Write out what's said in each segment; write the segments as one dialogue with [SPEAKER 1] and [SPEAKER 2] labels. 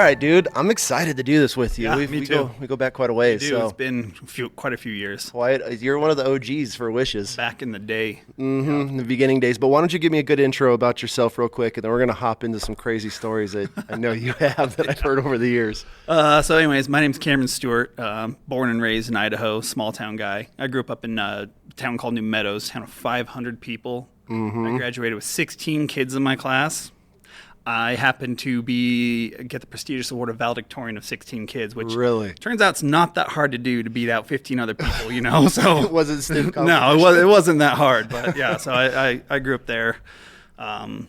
[SPEAKER 1] right, dude. I'm excited to do this with you.
[SPEAKER 2] Yeah, me too.
[SPEAKER 1] We go back quite a ways. So.
[SPEAKER 2] It's been quite a few years.
[SPEAKER 1] You're one of the OGs for Wishes.
[SPEAKER 2] Back in the day.
[SPEAKER 1] Mm-hmm, in the beginning days. But why don't you give me a good intro about yourself real quick, and then we're going to hop into some crazy stories that I know you have that I've heard over the years.
[SPEAKER 2] So anyways, my name's Cameron Stewart, born and raised in Idaho, small town guy. I grew up in a town called New Meadows, town of 500 people. Mm-hmm. I graduated with 16 kids in my class. I happened to get the prestigious award of valedictorian of 16 kids, which
[SPEAKER 1] really
[SPEAKER 2] turns out it's not that hard to do, to beat out 15 other people, you know. So
[SPEAKER 1] it wasn't stiff
[SPEAKER 2] competition. No, it wasn't that hard. But yeah, so I grew up there, and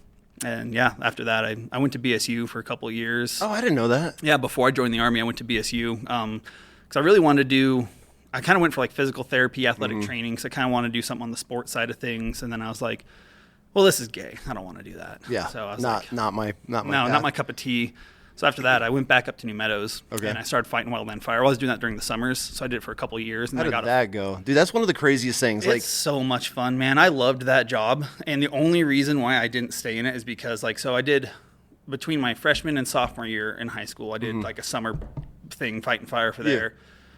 [SPEAKER 2] yeah, after that I went to BSU for a couple of years.
[SPEAKER 1] Oh, I didn't know that.
[SPEAKER 2] Yeah, before I joined the Army, I went to BSU because I really wanted to do. I kind of went for like physical therapy, athletic training, so I kind of wanted to do something on the sports side of things, and then I was like, well, this is gay. I don't want to do that.
[SPEAKER 1] Yeah,
[SPEAKER 2] so I was
[SPEAKER 1] not my
[SPEAKER 2] cup of tea. So after that, I went back up to New Meadows, and I started fighting wildland fire. I was doing that during the summers, so I did it for a couple of years. And
[SPEAKER 1] How did that go? Dude, that's one of the craziest things.
[SPEAKER 2] It's so much fun, man. I loved that job, and the only reason why I didn't stay in it is because, so I did, between my freshman and sophomore year in high school, I did like a summer thing, fighting fire for there.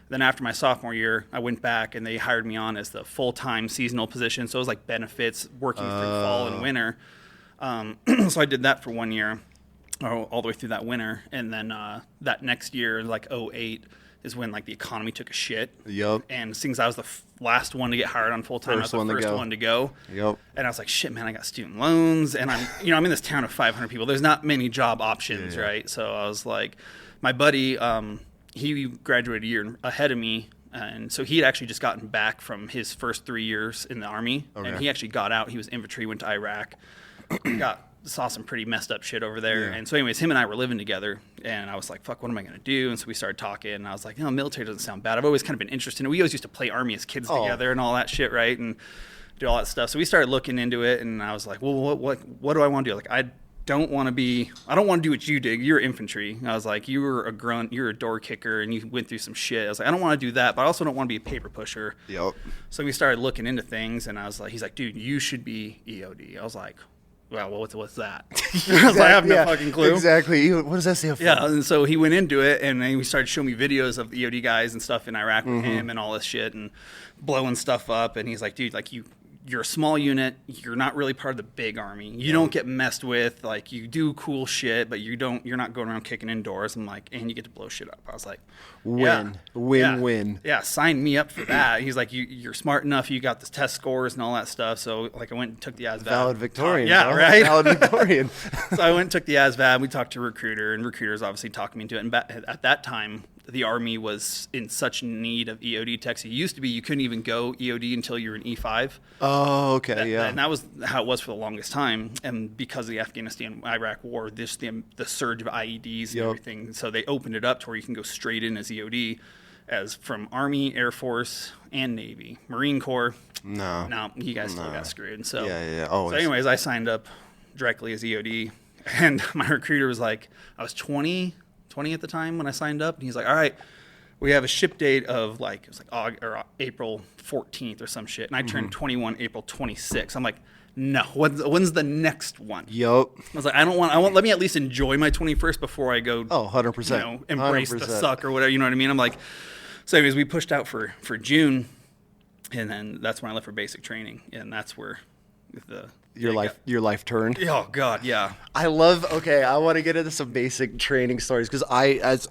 [SPEAKER 2] Then after my sophomore year, I went back and they hired me on as the full-time seasonal position. So it was like benefits, working through fall and winter. So I did that for 1 year, all the way through that winter. And then that next year, like 2008, is when like the economy took a shit.
[SPEAKER 1] Yep.
[SPEAKER 2] And since I was the last one to get hired on full-time, I was the first one to go.
[SPEAKER 1] Yep.
[SPEAKER 2] And I was like, shit, man, I got student loans. And I'm in this town of 500 people. There's not many job options, right? So I was like, my buddy... he graduated a year ahead of me, and so he had actually just gotten back from his first 3 years in the Army, and he actually got out. He was infantry, went to Iraq, saw some pretty messed up shit over there. And so anyways, him and I were living together, and I was like, fuck, what am I going to do? And so we started talking, and I was like, military doesn't sound bad. I've always kind of been interested in it. We always used to play Army as kids together and all that shit, right? And do all that stuff. So we started looking into it, and I was like, well, what do I want to do? Like, I don't want to do what you did. You're infantry. I was like, you were a grunt, you're a door kicker, and you went through some shit. I was like, I don't want to do that, but I also don't want to be a paper pusher.
[SPEAKER 1] Yep.
[SPEAKER 2] So we started looking into things, and I was like, he's like, dude, you should be EOD. I was like, well, what's that? I was like, I have no fucking clue.
[SPEAKER 1] Exactly. What does that stand for?
[SPEAKER 2] Yeah, and so he went into it, and then he started showing me videos of the EOD guys and stuff in Iraq with him and all this shit and blowing stuff up, and he's like, dude, like you're a small unit. You're not really part of the big Army. You don't get messed with. Like, you do cool shit, but you're not going around kicking in doors. I'm like, and you get to blow shit up. I was like,
[SPEAKER 1] win.
[SPEAKER 2] Yeah, sign me up for that. He's like, you're smart enough. You got the test scores and all that stuff. So like, I went and took the ASVAB.
[SPEAKER 1] Valedictorian.
[SPEAKER 2] Yeah, right.
[SPEAKER 1] Valedictorian.
[SPEAKER 2] So I went and took the ASVAB. We talked to a recruiter, and recruiters obviously talked me into it. And at that time, the Army was in such need of EOD techs. It used to be you couldn't even go EOD until you were an E5.
[SPEAKER 1] Oh, okay,
[SPEAKER 2] And that was how it was for the longest time. And because of the Afghanistan-Iraq war, the surge of IEDs and everything, so they opened it up to where you can go straight in as EOD, as from Army, Air Force, and Navy. Marine Corps, no, you guys still got screwed. So,
[SPEAKER 1] always.
[SPEAKER 2] So anyways, I signed up directly as EOD, and my recruiter was like, I was 20 at the time when I signed up, and he's like, all right, we have a ship date of it was April 14th or some shit, and I turned 21 April 26th. I'm like, no, when's the next one?
[SPEAKER 1] Yup.
[SPEAKER 2] I was like, let me at least enjoy my 21st before I go
[SPEAKER 1] 100%.
[SPEAKER 2] Embrace
[SPEAKER 1] 100%.
[SPEAKER 2] the suck or whatever, you know what I mean? I'm like, so anyways, we pushed out for June, and then that's when I left for basic training, and that's where
[SPEAKER 1] your life turned.
[SPEAKER 2] Oh God, yeah.
[SPEAKER 1] I want to get into some basic training stories, because as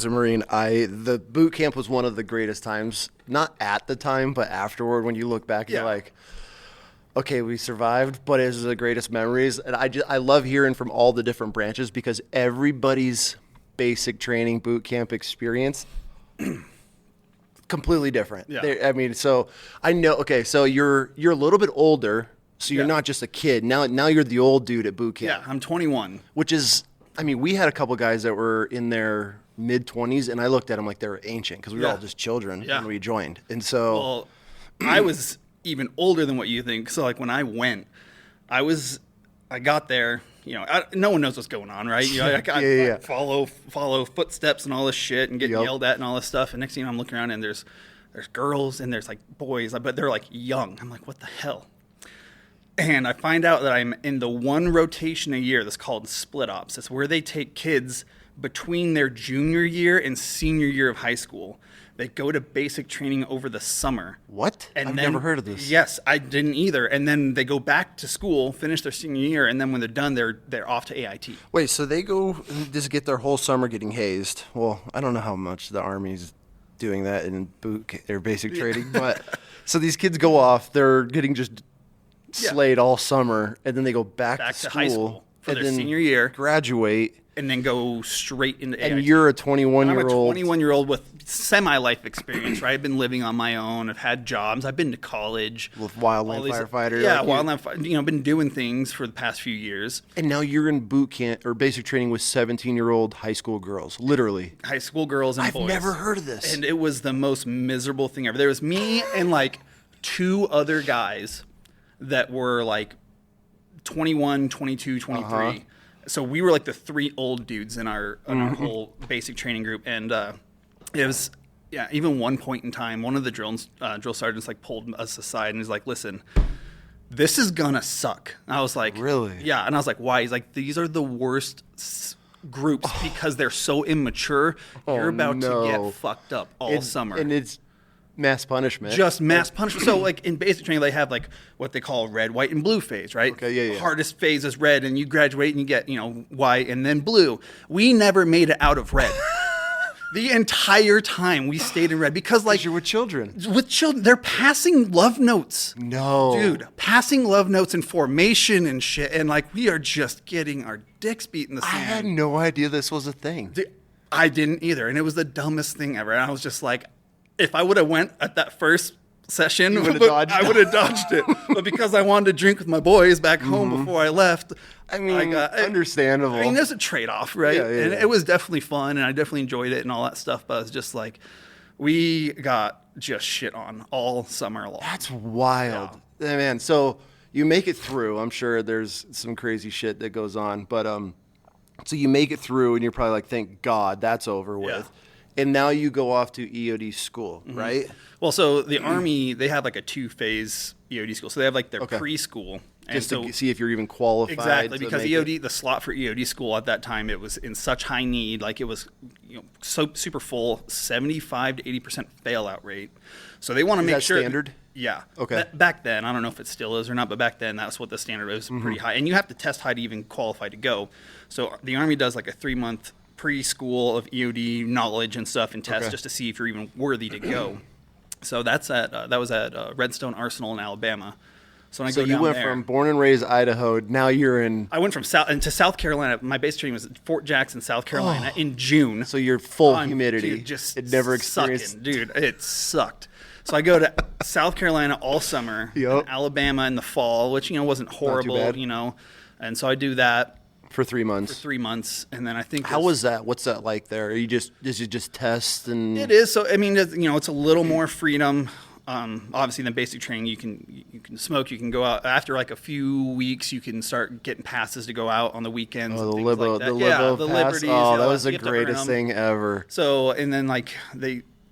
[SPEAKER 1] a Marine, the boot camp was one of the greatest times, not at the time, but afterward, when you look back and you're like, okay, we survived, but it was the greatest memories. And I love hearing from all the different branches, because everybody's basic training boot camp experience completely different.
[SPEAKER 2] Yeah.
[SPEAKER 1] So I know, okay, so you're a little bit older. So you're not just a kid. Now you're the old dude at boot camp.
[SPEAKER 2] Yeah, I'm 21.
[SPEAKER 1] Which is, we had a couple guys that were in their mid-20s, and I looked at them like they were ancient, because we were all just children when we joined. And so...
[SPEAKER 2] Well, I was even older than what you think. So, like, when I went, I got there, no one knows what's going on, right? I follow footsteps and all this shit and get yelled at and all this stuff. And next thing you know, I'm looking around, and there's girls and there's, like, boys, but they're, like, young. I'm like, what the hell? And I find out that I'm in the one rotation a year that's called split ops. It's where they take kids between their junior year and senior year of high school. They go to basic training over the summer.
[SPEAKER 1] What?
[SPEAKER 2] And
[SPEAKER 1] I've
[SPEAKER 2] then,
[SPEAKER 1] never heard of this.
[SPEAKER 2] Yes, I didn't either. And then they go back to school, finish their senior year, and then when they're done, they're off to AIT.
[SPEAKER 1] Wait, so they go just get their whole summer getting hazed. Well, I don't know how much the Army's doing that in their basic training, but so these kids go off, they're getting just slayed all summer, and then they go back to school,
[SPEAKER 2] high school for
[SPEAKER 1] and
[SPEAKER 2] their
[SPEAKER 1] then
[SPEAKER 2] senior year,
[SPEAKER 1] graduate.
[SPEAKER 2] and then go straight into AIT.
[SPEAKER 1] And you're a 21-year-old.
[SPEAKER 2] I'm a 21-year-old with semi-life experience, right? I've been living on my own. I've had jobs. I've been to college.
[SPEAKER 1] With wildland firefighter.
[SPEAKER 2] Yeah,
[SPEAKER 1] like
[SPEAKER 2] wildland. Been doing things for the past few years.
[SPEAKER 1] And now you're in boot camp or basic training with 17-year-old high school girls, literally.
[SPEAKER 2] High school girls and boys.
[SPEAKER 1] I've never heard of this.
[SPEAKER 2] And it was the most miserable thing ever. There was me and like 2 other guys that were like 21, 22, 23. So we were like the 3 old dudes in our whole basic training group. And it was, even one point in time, one of the drill sergeants like pulled us aside and was like, listen, this is gonna suck. And I was like,
[SPEAKER 1] really?
[SPEAKER 2] Yeah. And I was like, why? He's like, these are the worst groups because they're so immature. You're about to get fucked up all summer.
[SPEAKER 1] And it's mass punishment.
[SPEAKER 2] Just mass punishment. So, like, in basic training, they have, like, what they call red, white, and blue phase, right?
[SPEAKER 1] Okay, yeah.
[SPEAKER 2] Hardest phase is red, and you graduate and you get, white and then blue. We never made it out of red. The entire time we stayed in red because, like...
[SPEAKER 1] you're with children.
[SPEAKER 2] With children. They're passing love notes.
[SPEAKER 1] No.
[SPEAKER 2] Dude, passing love notes in formation and shit, and, like, we are just getting our dicks beat in the sand.
[SPEAKER 1] I had no idea this was a thing.
[SPEAKER 2] Dude, I didn't either, and it was the dumbest thing ever. And I was just like... If I would have went at that first session, I would have dodged it. But because I wanted to drink with my boys back home before I left,
[SPEAKER 1] understandable.
[SPEAKER 2] I mean, there's a trade-off, right?
[SPEAKER 1] Yeah,
[SPEAKER 2] and it was definitely fun, and I definitely enjoyed it and all that stuff. But I was just like, we got just shit on all summer long.
[SPEAKER 1] That's wild, man. So you make it through. I'm sure there's some crazy shit that goes on, but so you make it through, and you're probably like, thank God that's over with.
[SPEAKER 2] Yeah.
[SPEAKER 1] And now you go off to EOD school, right?
[SPEAKER 2] Well, so the Army, they have like a 2-phase EOD school. So they have like their preschool.
[SPEAKER 1] Just to see if you're even qualified.
[SPEAKER 2] Exactly, because EOD, the slot for EOD school at that time, it was in such high need. Like it was so super full, 75 to 80% fail out rate. So they want to make sure.
[SPEAKER 1] Is that standard?
[SPEAKER 2] Yeah.
[SPEAKER 1] Okay.
[SPEAKER 2] Back then, I don't know if it still is or not, but back then that's what the standard was, pretty high. And you have to test high to even qualify to go. So the Army does like a 3-month preschool of EOD knowledge and stuff and tests just to see if you're even worthy to go. So that was at Redstone Arsenal in Alabama. So when I go
[SPEAKER 1] you
[SPEAKER 2] down
[SPEAKER 1] went
[SPEAKER 2] there,
[SPEAKER 1] from born and raised Idaho. Now you're in.
[SPEAKER 2] I went from South Carolina. My base training was at Fort Jackson, South Carolina, in June.
[SPEAKER 1] So you're full humidity.
[SPEAKER 2] Dude, just
[SPEAKER 1] it never experienced.
[SPEAKER 2] Sucking, dude. It sucked. So I go to South Carolina all summer, and Alabama in the fall, which wasn't horrible, and so I do that.
[SPEAKER 1] For 3 months.
[SPEAKER 2] For 3 months, and then I think.
[SPEAKER 1] How was that? What's that like there? Is it just test and?
[SPEAKER 2] It is. So I mean, it's a little more freedom. Obviously, in the basic training, you can smoke. You can go out after like a few weeks. You can start getting passes to go out on the weekends.
[SPEAKER 1] Oh,
[SPEAKER 2] and
[SPEAKER 1] the
[SPEAKER 2] things like that.
[SPEAKER 1] the pass.
[SPEAKER 2] Liberties.
[SPEAKER 1] Oh, that was the greatest thing ever.
[SPEAKER 2] So and then like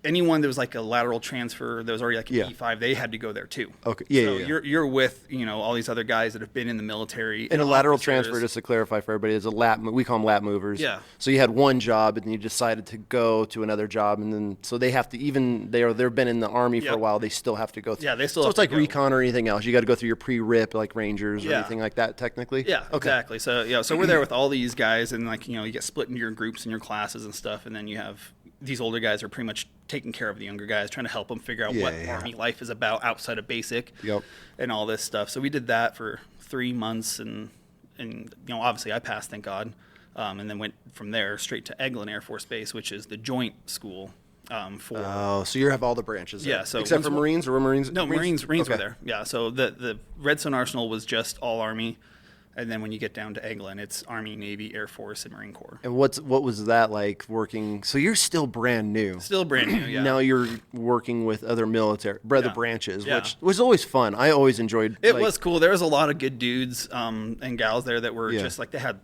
[SPEAKER 2] anyone that was like a lateral transfer that was already like an E5, they had to go there too.
[SPEAKER 1] Okay.
[SPEAKER 2] So you're with all these other guys that have been in the military.
[SPEAKER 1] And a lateral transfer, just to clarify for everybody, is a lap. We call them lap movers.
[SPEAKER 2] Yeah.
[SPEAKER 1] So you had one job, and you decided to go to another job, and then so they have to they've been in the Army for a while. They still have to go through.
[SPEAKER 2] Yeah, they still.
[SPEAKER 1] So
[SPEAKER 2] have
[SPEAKER 1] it's like
[SPEAKER 2] to go.
[SPEAKER 1] recon or anything else. You got to go through your pre-rip like Rangers or anything like that. Technically.
[SPEAKER 2] Yeah. Okay. Exactly. So so we're there with all these guys, and like you get split into your groups and your classes and stuff, and then you have. These older guys are pretty much taking care of the younger guys, trying to help them figure out what Army life is about outside of basic and all this stuff. So we did that for 3 months, and obviously I passed, thank God, and then went from there straight to Eglin Air Force Base, which is the joint school for.
[SPEAKER 1] Oh, so you have all the branches. There.
[SPEAKER 2] Yeah. So
[SPEAKER 1] except for Marines, or were Marines?
[SPEAKER 2] No, Marines were there. Yeah. So the Redstone Arsenal was just all Army. And then when you get down to Eglin, it's Army, Navy, Air Force, and Marine Corps.
[SPEAKER 1] And what was that like working? So you're still brand new.
[SPEAKER 2] Still brand new, yeah.
[SPEAKER 1] Now you're working with other military, branches, which was always fun. I always enjoyed
[SPEAKER 2] it. Was cool. There was a lot of good dudes and gals there that were just like, they had,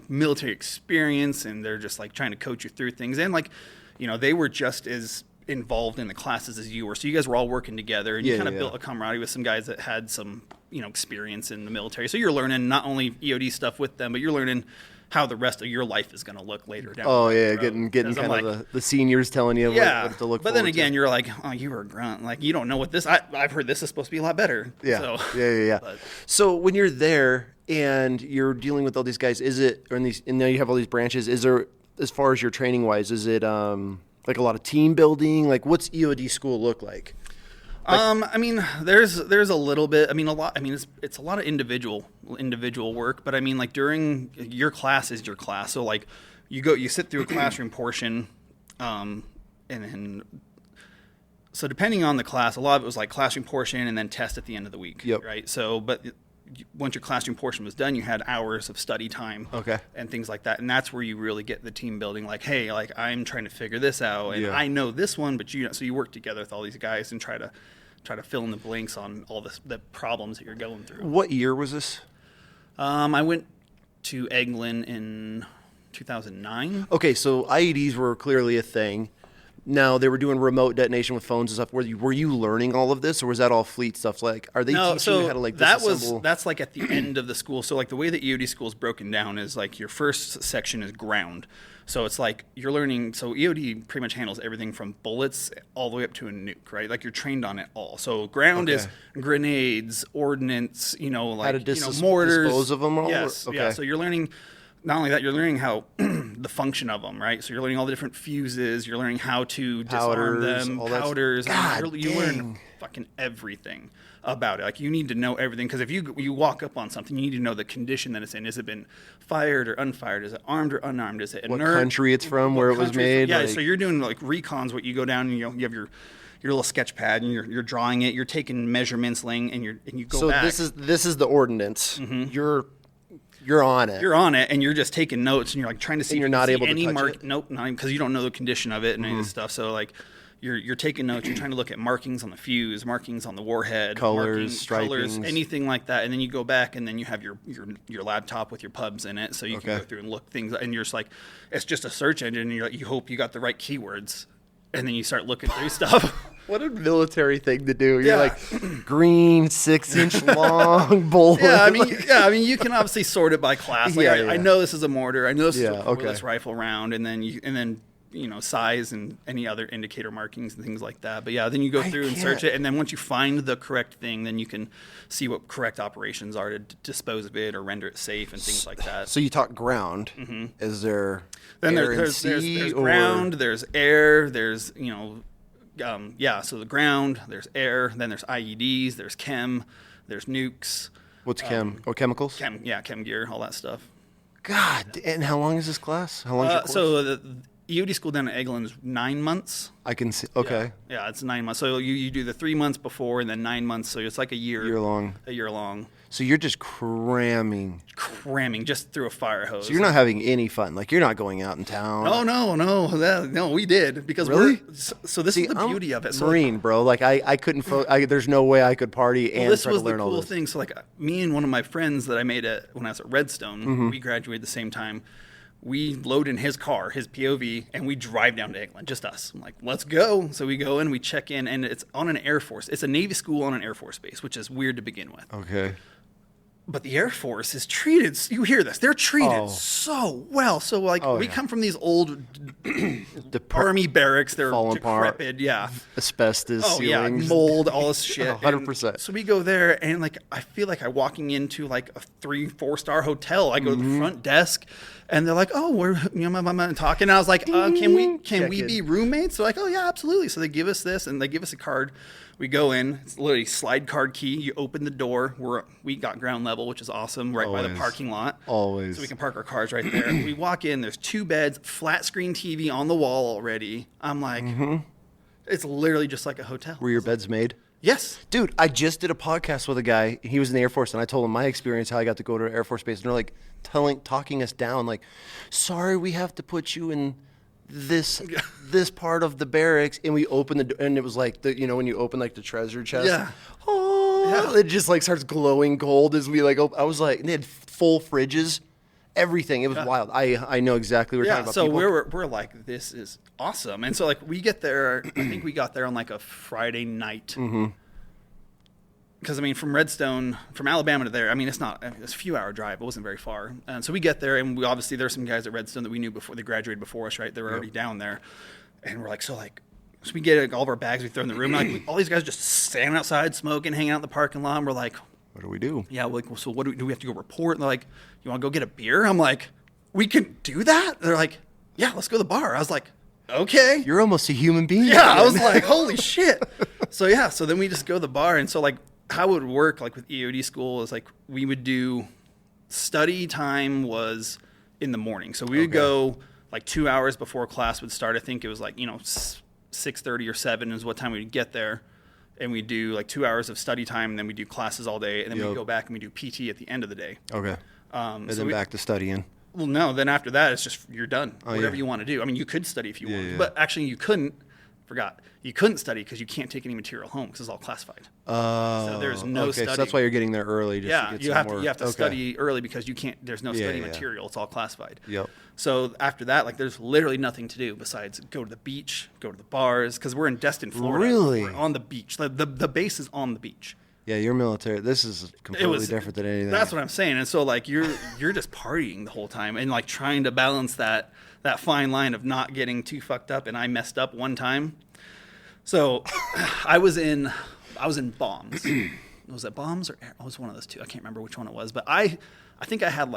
[SPEAKER 2] military experience, and they're just like trying to coach you through things. And like, they were just as involved in the classes as you were. So you guys were all working together, and you kind of built a camaraderie with some guys that had some experience in the military. So you're learning not only EOD stuff with them, but you're learning how the rest of your life is going to look later down.
[SPEAKER 1] Oh
[SPEAKER 2] the
[SPEAKER 1] yeah,
[SPEAKER 2] road.
[SPEAKER 1] getting kind of the seniors telling you what to look for.
[SPEAKER 2] But then again, you're like, oh, you were a grunt. Like, you don't know what this. I've heard this is supposed to be a lot better.
[SPEAKER 1] Yeah,
[SPEAKER 2] So,
[SPEAKER 1] yeah.
[SPEAKER 2] But,
[SPEAKER 1] so when you're there and you're dealing with all these guys, and now you have all these branches, is there, as far as your training wise, is it like a lot of team building? Like, what's EOD school look like?
[SPEAKER 2] I mean, there's a little bit. I mean, a lot. I mean, it's a lot of individual work. But I mean, like during your class is your class. So like, you sit through a classroom portion, and then so depending on the class, a lot of it was like classroom portion and then test at the end of the week.
[SPEAKER 1] Yep.
[SPEAKER 2] Right. So, but once your classroom portion was done, you had hours of study time.
[SPEAKER 1] Okay.
[SPEAKER 2] And things like that, and that's where you really get the team building. Like, hey, like I'm trying to figure this out, and I know this one, but so you work together with all these guys and try to fill in the blanks on all the problems that you're going through.
[SPEAKER 1] What year was this?
[SPEAKER 2] I went to Eglin in 2009.
[SPEAKER 1] Okay, so IEDs were clearly a thing. Now they were doing remote detonation with phones and stuff. Were you learning all of this, or was that all fleet stuff? Like, are they teaching you how to like disassemble?
[SPEAKER 2] That's like at the end of the school. So like the way that EOD school is broken down is like your first section is ground. So it's like you're learning. So EOD pretty much handles everything from bullets all the way up to a nuke, right? Like you're trained on it all. So ground is grenades, ordnance, like
[SPEAKER 1] how to
[SPEAKER 2] mortars,
[SPEAKER 1] dispose of them all.
[SPEAKER 2] Yes,
[SPEAKER 1] okay.
[SPEAKER 2] Yeah. So you're learning. Not only that, you're learning how the function of them, right? So you're learning all the different fuses. You're learning how to disarm them, powders. You learn fucking everything about it. Like you need to know everything because if you walk up on something, you need to know the condition that it's in. Has it been fired or unfired? Is it armed or unarmed? Is it inert?
[SPEAKER 1] What country it's from? Where it was made?
[SPEAKER 2] Yeah. So you're doing like recons. What you go down and you have your little sketch pad and you're drawing it. You're taking measurements, and you go back.
[SPEAKER 1] So this is the ordnance. Mm-hmm. You're on it.
[SPEAKER 2] You're on it, and you're just taking notes, and you're like trying to see.
[SPEAKER 1] And you're not able to touch it.
[SPEAKER 2] Nope, not because you don't know the condition of it and any of this stuff. So like, you're taking notes. You're trying to look at markings on the fuse, markings on the warhead,
[SPEAKER 1] colors,
[SPEAKER 2] colors, anything like that. And then you go back, and then you have your laptop with your pubs in it, so you can go through and look things. And you're just like, it's just a search engine. And you hope you got the right keywords, and then you start looking through stuff.
[SPEAKER 1] What a military thing to do. You're like green, 6-inch long bullet.
[SPEAKER 2] I mean, you can obviously sort it by class. Like, I know this is a mortar. I know this is a cordless rifle round, and then size and any other indicator markings and things like that. But then you go through and search it, and then once you find the correct thing, then you can see what correct operations are to dispose of it or render it safe and things like that.
[SPEAKER 1] So you talk ground. Mm-hmm. Is there
[SPEAKER 2] then
[SPEAKER 1] air
[SPEAKER 2] there's
[SPEAKER 1] and sea,
[SPEAKER 2] there's ground, there's air, there's so the ground, there's air, then there's IEDs, there's chem, there's nukes.
[SPEAKER 1] What's chem? Chemicals?
[SPEAKER 2] Chem gear, all that stuff.
[SPEAKER 1] God, and how long is this class? How long is your course?
[SPEAKER 2] So the EOD school down at Eglin is 9 months.
[SPEAKER 1] I can see. Okay.
[SPEAKER 2] Yeah, it's 9 months. So you do the 3 months before and then 9 months. So it's like a year long. A year long.
[SPEAKER 1] So you're just cramming
[SPEAKER 2] just through a fire hose.
[SPEAKER 1] So you're not having any fun. Like you're not going out in town.
[SPEAKER 2] No, we did because
[SPEAKER 1] really.
[SPEAKER 2] So this is the beauty of it. So
[SPEAKER 1] Marine, bro. Like I couldn't. There's no way I could party and try to learn all this.
[SPEAKER 2] This was the cool thing. So like me and one of my friends that I made when I was at Redstone, we graduated the same time. We load in his car, his POV, and we drive down to Eglin, just us. I'm like, let's go. So we go in, we check in, and it's on an Air Force. It's a Navy school on an Air Force base, which is weird to begin with.
[SPEAKER 1] Okay.
[SPEAKER 2] But the Air Force is treated, you hear this, they're treated so well. So like we come from these old army barracks, they're decrepit,
[SPEAKER 1] asbestos ceilings.
[SPEAKER 2] Mold, all this shit.
[SPEAKER 1] 100%.
[SPEAKER 2] So we go there and like I feel like I'm walking into like a 3-4 star hotel. I go to the front desk and they're like, "Oh, we're talking." And I was like, "Can we be roommates?" They're like, "Oh yeah, absolutely." So they give us this and they give us a card. We go in. It's literally slide card key. You open the door. We got ground level, which is awesome, right by the parking lot.
[SPEAKER 1] Always.
[SPEAKER 2] So we can park our cars right there. We walk in. There's 2 beds, flat screen TV on the wall already. I'm like, it's literally just like a hotel.
[SPEAKER 1] Were your beds made?
[SPEAKER 2] Yes.
[SPEAKER 1] Dude, I just did a podcast with a guy. He was in the Air Force, and I told him my experience, how I got to go to Air Force Base. And they're like talking us down, like, sorry, we have to put you in this part of the barracks. And we opened the door, and it was like, when you open like the treasure chest.
[SPEAKER 2] Yeah.
[SPEAKER 1] It just like starts glowing gold as we like open. I was like, they had full fridges, everything. It was wild. I know exactly what we're talking about.
[SPEAKER 2] So we're like, this is awesome. And so like we get there, I think we got there on like a Friday night. because I mean, from Redstone, from Alabama to there, I mean, it's a few hour drive. It wasn't very far. And so we get there, and we obviously there's some guys at Redstone that we knew before they graduated before us, right? They were already down there, and we're like, so we get all of our bags, we throw in the room, and all these guys just standing outside, smoking, hanging out in the parking lot. And we're like,
[SPEAKER 1] what do we do?
[SPEAKER 2] Yeah, like, so what do we have to go report? And they're like, you want to go get a beer? I'm like, we can do that? They're like, yeah, let's go to the bar. I was like, okay.
[SPEAKER 1] You're almost a human being.
[SPEAKER 2] Yeah, I was like, holy shit. So yeah, so then we just go to the bar, and so like how it would work like with EOD school is like we would do study time was in the morning. So we would go like 2 hours before class would start. I think it was like, 6:30 or 7 is what time we would get there. And we do like 2 hours of study time, and then we do classes all day, and then we go back and we do PT at the end of the day.
[SPEAKER 1] Okay. And then back to studying.
[SPEAKER 2] Well, no, then after that, it's just you're done. Whatever you want to do. I mean, you could study if you want, but actually you couldn't. You couldn't study because you can't take any material home because it's all classified. So there's no study.
[SPEAKER 1] So that's why you're getting there early. Just to get
[SPEAKER 2] you have to study early because you can't. There's no study material. It's all classified.
[SPEAKER 1] Yep.
[SPEAKER 2] So after that, like, there's literally nothing to do besides go to the beach, go to the bars, because we're in Destin, Florida.
[SPEAKER 1] Really?
[SPEAKER 2] We're on the beach. The base is on the beach.
[SPEAKER 1] Yeah, you're military. This is completely different than anything.
[SPEAKER 2] That's what I'm saying. And so like you're just partying the whole time and like trying to balance that fine line of not getting too fucked up. And I messed up one time. So I was in bombs. Was it bombs or air? It was one of those two. I can't remember which one it was. But I think I had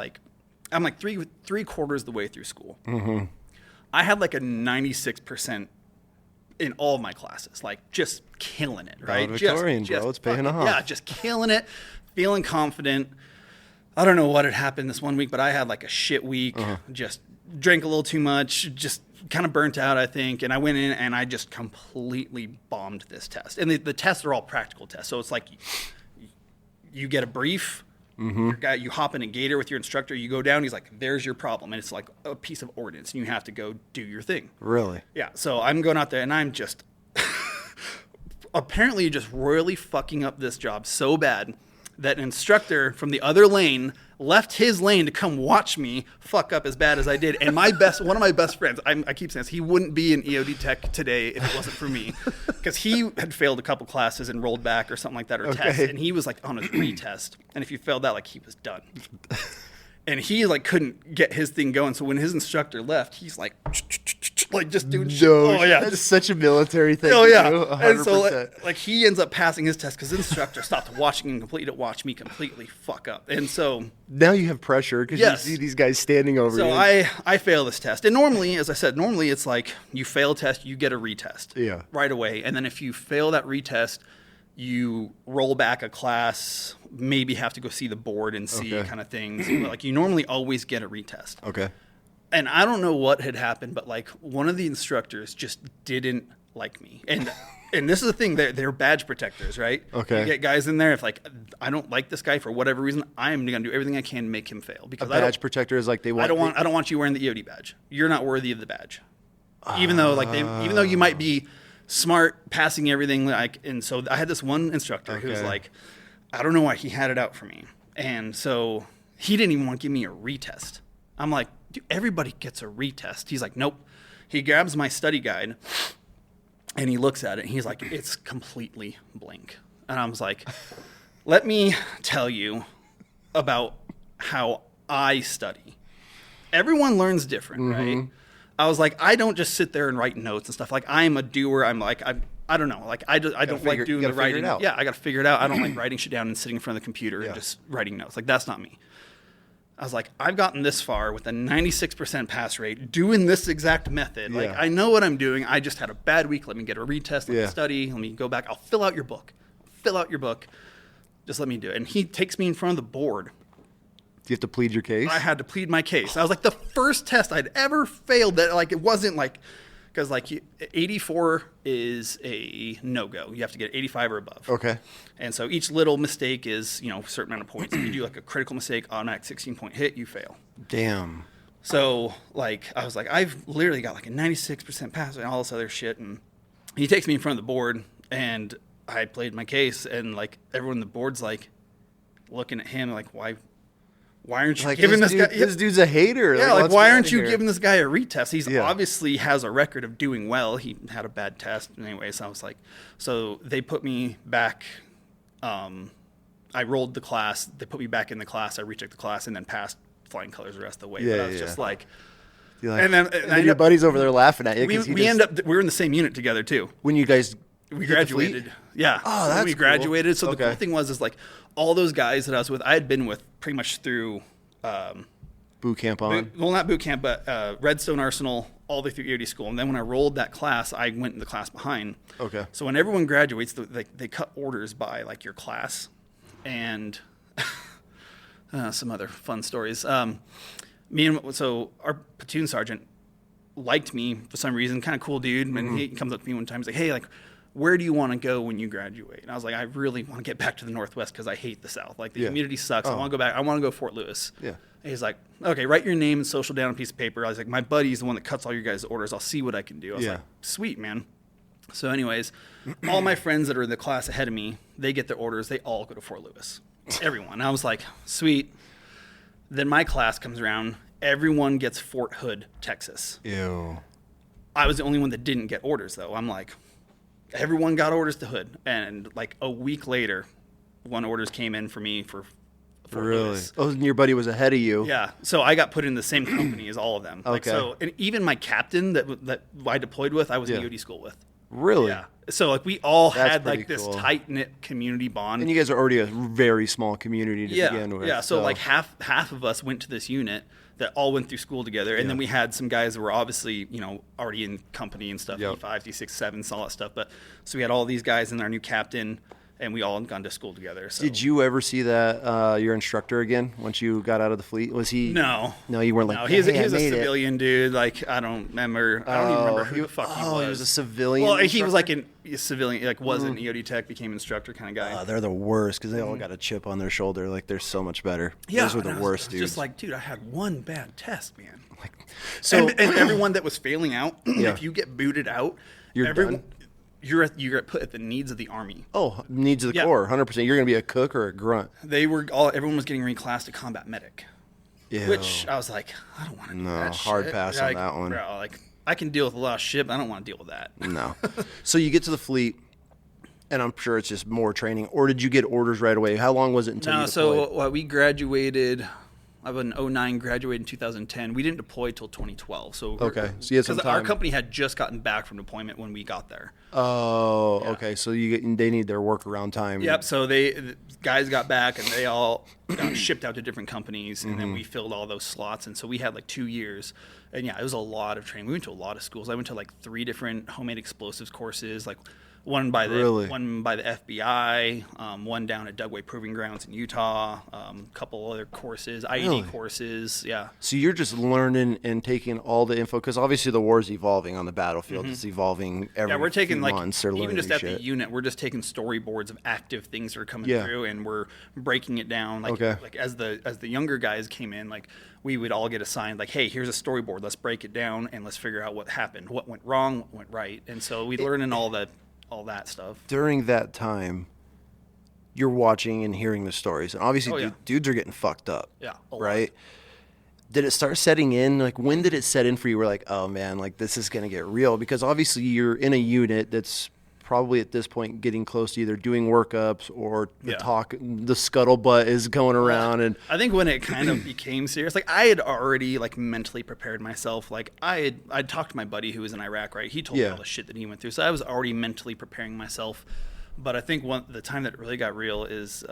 [SPEAKER 2] I'm like three quarters the way through school. Mm-hmm. I had like a 96% in all of my classes, like just killing it, right?
[SPEAKER 1] Valedictorian, bro. It's paying off.
[SPEAKER 2] Yeah, just killing it, feeling confident. I don't know what had happened this one week, but I had like a shit week. Just drank a little too much, just kind of burnt out, I think. And I went in and I just completely bombed this test. And the tests are all practical tests. So it's like you get a brief. Mm-hmm. You hop in a gator with your instructor. You go down. He's like, "There's your problem," and it's like a piece of ordnance, and you have to go do your thing.
[SPEAKER 1] Really?
[SPEAKER 2] Yeah. So I'm going out there, and I'm just apparently just royally fucking up this job so bad that an instructor from the other lane left his lane to come watch me fuck up as bad as I did. And one of my best friends, I keep saying this, he wouldn't be an EOD tech today if it wasn't for me, because he had failed a couple classes and rolled back or something like that, or tests, and he was like on a retest, and if you failed that, like, he was done. And he like couldn't get his thing going. So when his instructor left, he's like just doing shit. Oh yeah,
[SPEAKER 1] that's such a military thing.
[SPEAKER 2] Oh yeah,
[SPEAKER 1] 100%.
[SPEAKER 2] And so like he ends up passing his test because the instructor stopped watching him completely to watch me completely fuck up. And so
[SPEAKER 1] now you have pressure because you see these guys standing over you.
[SPEAKER 2] So I fail this test, and normally, as I said, it's like you fail a test, you get a retest right away, and then if you fail that retest, you roll back a class, maybe have to go see the board and see kind of things. Like, you normally always get a retest. Okay. And I don't know what had happened, but like one of the instructors just didn't like me. And this is the thing, they're badge protectors, right? Okay. You get guys in there, if like, I don't like this guy for whatever reason, I'm going to do everything I can to make him fail. Because
[SPEAKER 1] a badge protector is like I
[SPEAKER 2] don't want you wearing the EOD badge. You're not worthy of the badge. Even though you might be smart, passing everything, like, and so I had this one instructor who was like, I don't know why he had it out for me, and so he didn't even want to give me a retest. I'm like, dude, everybody gets a retest. He's like, nope. He grabs my study guide and he looks at it and he's like, it's completely blank. And I was like, let me tell you about how I study. Everyone learns different, right? I was like, I don't just sit there and write notes and stuff. Like, I'm a doer. I'm like, I don't know. Like, I don't like doing the writing. Yeah, I got to figure it out. I don't like writing shit down and sitting in front of the computer and just writing notes. Like, that's not me. I was like, I've gotten this far with a 96% pass rate doing this exact method. Like, I know what I'm doing. I just had a bad week. Let me get a retest. Let me study. Let me go back. I'll fill out your book. Just let me do it. And he takes me in front of the board.
[SPEAKER 1] Do you have to plead your case?
[SPEAKER 2] I had to plead my case. I was like, the first test I'd ever failed that, like, it wasn't like, because like 84 is a no-go. You have to get 85 or above. Okay. And so each little mistake is, a certain amount of points. If you do like a critical mistake, automatic 16-point hit, you fail.
[SPEAKER 1] Damn.
[SPEAKER 2] So like, I was like, I've literally got like a 96% pass and all this other shit. And he takes me in front of the board and I played my case, and like everyone on the board's like looking at him like, why aren't you giving this guy?
[SPEAKER 1] This dude's a hater.
[SPEAKER 2] Yeah, like why aren't you giving this guy a retest? He's obviously has a record of doing well. He had a bad test anyway, so I was like, so they put me back I rolled the class. They put me back in the class. I retook the class and then passed flying colors the rest of the way.
[SPEAKER 1] Yeah,
[SPEAKER 2] but I was just like,
[SPEAKER 1] and then your buddy's over there laughing at you.
[SPEAKER 2] We were in the same unit together too.
[SPEAKER 1] When you guys
[SPEAKER 2] we graduated. Yeah.
[SPEAKER 1] Oh, that's
[SPEAKER 2] when we graduated.
[SPEAKER 1] Cool.
[SPEAKER 2] So the cool thing was like all those guys that I was with, I had been with pretty much through
[SPEAKER 1] boot camp on.
[SPEAKER 2] Well, not boot camp, but Redstone Arsenal all the way through EOD school. And then when I rolled that class, I went in the class behind.
[SPEAKER 1] Okay.
[SPEAKER 2] So when everyone graduates, they cut orders by like your class, and some other fun stories. So our platoon sergeant liked me for some reason, kind of cool dude. And he comes up to me one time, he's like, "Hey, like, where do you want to go when you graduate?" And I was like, "I really want to get back to the Northwest because I hate the South. Like the humidity sucks. I want to go back. I want to go Fort Lewis."
[SPEAKER 1] Yeah.
[SPEAKER 2] And he's like, "Okay, write your name and social down on a piece of paper." I was like, "My buddy's the one that cuts all your guys' orders. I'll see what I can do." I was like, "Sweet, man." So anyways, all my friends that are in the class ahead of me, they get their orders. They all go to Fort Lewis. Everyone. And I was like, sweet. Then my class comes around. Everyone gets Fort Hood, Texas.
[SPEAKER 1] Ew.
[SPEAKER 2] I was the only one that didn't get orders, though. I'm like, everyone got orders to Hood. And like a week later, one orders came in for me for Fort Lewis.
[SPEAKER 1] Oh, and your buddy was ahead of you.
[SPEAKER 2] Yeah. So I got put in the same company as all of them. Like,
[SPEAKER 1] Okay.
[SPEAKER 2] So, and even my captain that I deployed with, I was in EOD school with.
[SPEAKER 1] Really?
[SPEAKER 2] Yeah. So like we all
[SPEAKER 1] That's
[SPEAKER 2] had like
[SPEAKER 1] pretty
[SPEAKER 2] this
[SPEAKER 1] cool.
[SPEAKER 2] tight-knit community bond.
[SPEAKER 1] And you guys are already a very small community to begin with.
[SPEAKER 2] Yeah, so like half of us went to this unit that all went through school together, and then we had some guys that were obviously, already in company and stuff, E5, D6, 7, all that stuff. But so we had all these guys and our new captain, and we all had gone to school together. So.
[SPEAKER 1] Did you ever see that your instructor again once you got out of the fleet? Was he?
[SPEAKER 2] No.
[SPEAKER 1] No, you weren't like.
[SPEAKER 2] No,
[SPEAKER 1] hey,
[SPEAKER 2] he was
[SPEAKER 1] I
[SPEAKER 2] a civilian dude. Like I don't remember. I don't even remember who the fuck he was.
[SPEAKER 1] Oh, he was a civilian.
[SPEAKER 2] Well, he
[SPEAKER 1] instructor?
[SPEAKER 2] was like a civilian. Like was an EOD tech, became instructor kind of guy.
[SPEAKER 1] They're the worst because they all got a chip on their shoulder. Like they're so much better.
[SPEAKER 2] Yeah,
[SPEAKER 1] those were the worst
[SPEAKER 2] I was
[SPEAKER 1] dudes.
[SPEAKER 2] just like, dude, I had one bad test, man.
[SPEAKER 1] So
[SPEAKER 2] and everyone that was failing out, if you get booted out,
[SPEAKER 1] You're done?
[SPEAKER 2] You're put at the needs of the Army.
[SPEAKER 1] Oh, needs of the Corps, 100%. You're going to be a cook or a grunt.
[SPEAKER 2] Everyone was getting reclassed to combat medic,
[SPEAKER 1] Ew.
[SPEAKER 2] which I was like, I don't want to do that
[SPEAKER 1] hard
[SPEAKER 2] shit.
[SPEAKER 1] pass on that one.
[SPEAKER 2] Bro, like I can deal with a lot of shit, but I don't want to deal with that.
[SPEAKER 1] No. So you get to the fleet, and I'm sure it's just more training. Or did you get orders right away? How long was it until you deployed?
[SPEAKER 2] So we graduated. I was in 2009, graduated in 2010. We didn't deploy till 2012. So
[SPEAKER 1] Okay, so you had some
[SPEAKER 2] because our
[SPEAKER 1] time.
[SPEAKER 2] company had just gotten back from deployment when we got there.
[SPEAKER 1] Oh, okay. So they need their workaround time.
[SPEAKER 2] Yep. So the guys got back and they all got shipped out to different companies, and then we filled all those slots. And so we had like 2 years, and yeah, it was a lot of training. We went to a lot of schools. I went to like 3 different homemade explosives courses, like one by the FBI, one down at Dugway Proving Grounds in Utah, a couple other courses, IED courses. Yeah.
[SPEAKER 1] So you're just learning and taking all the info because obviously the war is evolving on the battlefield. It's evolving every
[SPEAKER 2] We're taking
[SPEAKER 1] few
[SPEAKER 2] like
[SPEAKER 1] months. They're
[SPEAKER 2] even
[SPEAKER 1] learning
[SPEAKER 2] just at
[SPEAKER 1] shit.
[SPEAKER 2] the unit, we're just taking storyboards of active things that are coming through, and we're breaking it down. Like like as the younger guys came in, like we would all get assigned like, hey, here's a storyboard. Let's break it down and let's figure out what happened, what went wrong, what went right, and so we learn in all that stuff.
[SPEAKER 1] During that time, you're watching and hearing the stories, and obviously dudes are getting fucked up.
[SPEAKER 2] Yeah.
[SPEAKER 1] Right. Did it start setting in? Like, when did it set in for you? We're like, oh man, like this is gonna get real because obviously you're in a unit that's probably at this point getting close to either doing workups or the scuttlebutt is going around. And
[SPEAKER 2] I think when it kind of became serious, like I had already like mentally prepared myself. Like I'd talked to my buddy who was in Iraq, right? He told me all the shit that he went through, so I was already mentally preparing myself. But I think the time that it really got real is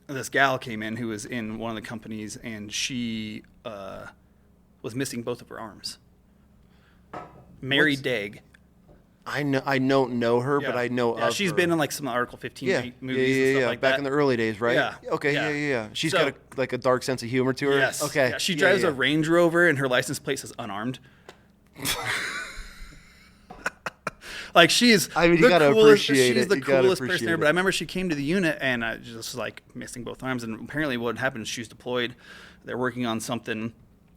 [SPEAKER 2] this gal came in who was in one of the companies, and she was missing both of her arms. Mary Daig.
[SPEAKER 1] I don't know her, but I know of
[SPEAKER 2] she's
[SPEAKER 1] her.
[SPEAKER 2] been in like some Article 15 movies and stuff like
[SPEAKER 1] back
[SPEAKER 2] that.
[SPEAKER 1] in the early days, right?
[SPEAKER 2] Yeah.
[SPEAKER 1] Okay, yeah. She's got a dark sense of humor to her.
[SPEAKER 2] Yes.
[SPEAKER 1] Okay.
[SPEAKER 2] Yeah, she drives a Range Rover, and her license plate says unarmed. Like she's
[SPEAKER 1] you
[SPEAKER 2] the
[SPEAKER 1] gotta
[SPEAKER 2] coolest,
[SPEAKER 1] appreciate
[SPEAKER 2] she's
[SPEAKER 1] it.
[SPEAKER 2] the
[SPEAKER 1] You gotta
[SPEAKER 2] coolest person
[SPEAKER 1] appreciate
[SPEAKER 2] there.
[SPEAKER 1] it.
[SPEAKER 2] But I remember she came to the unit and just was like missing both arms. And apparently what happened is she was deployed. They're working on something.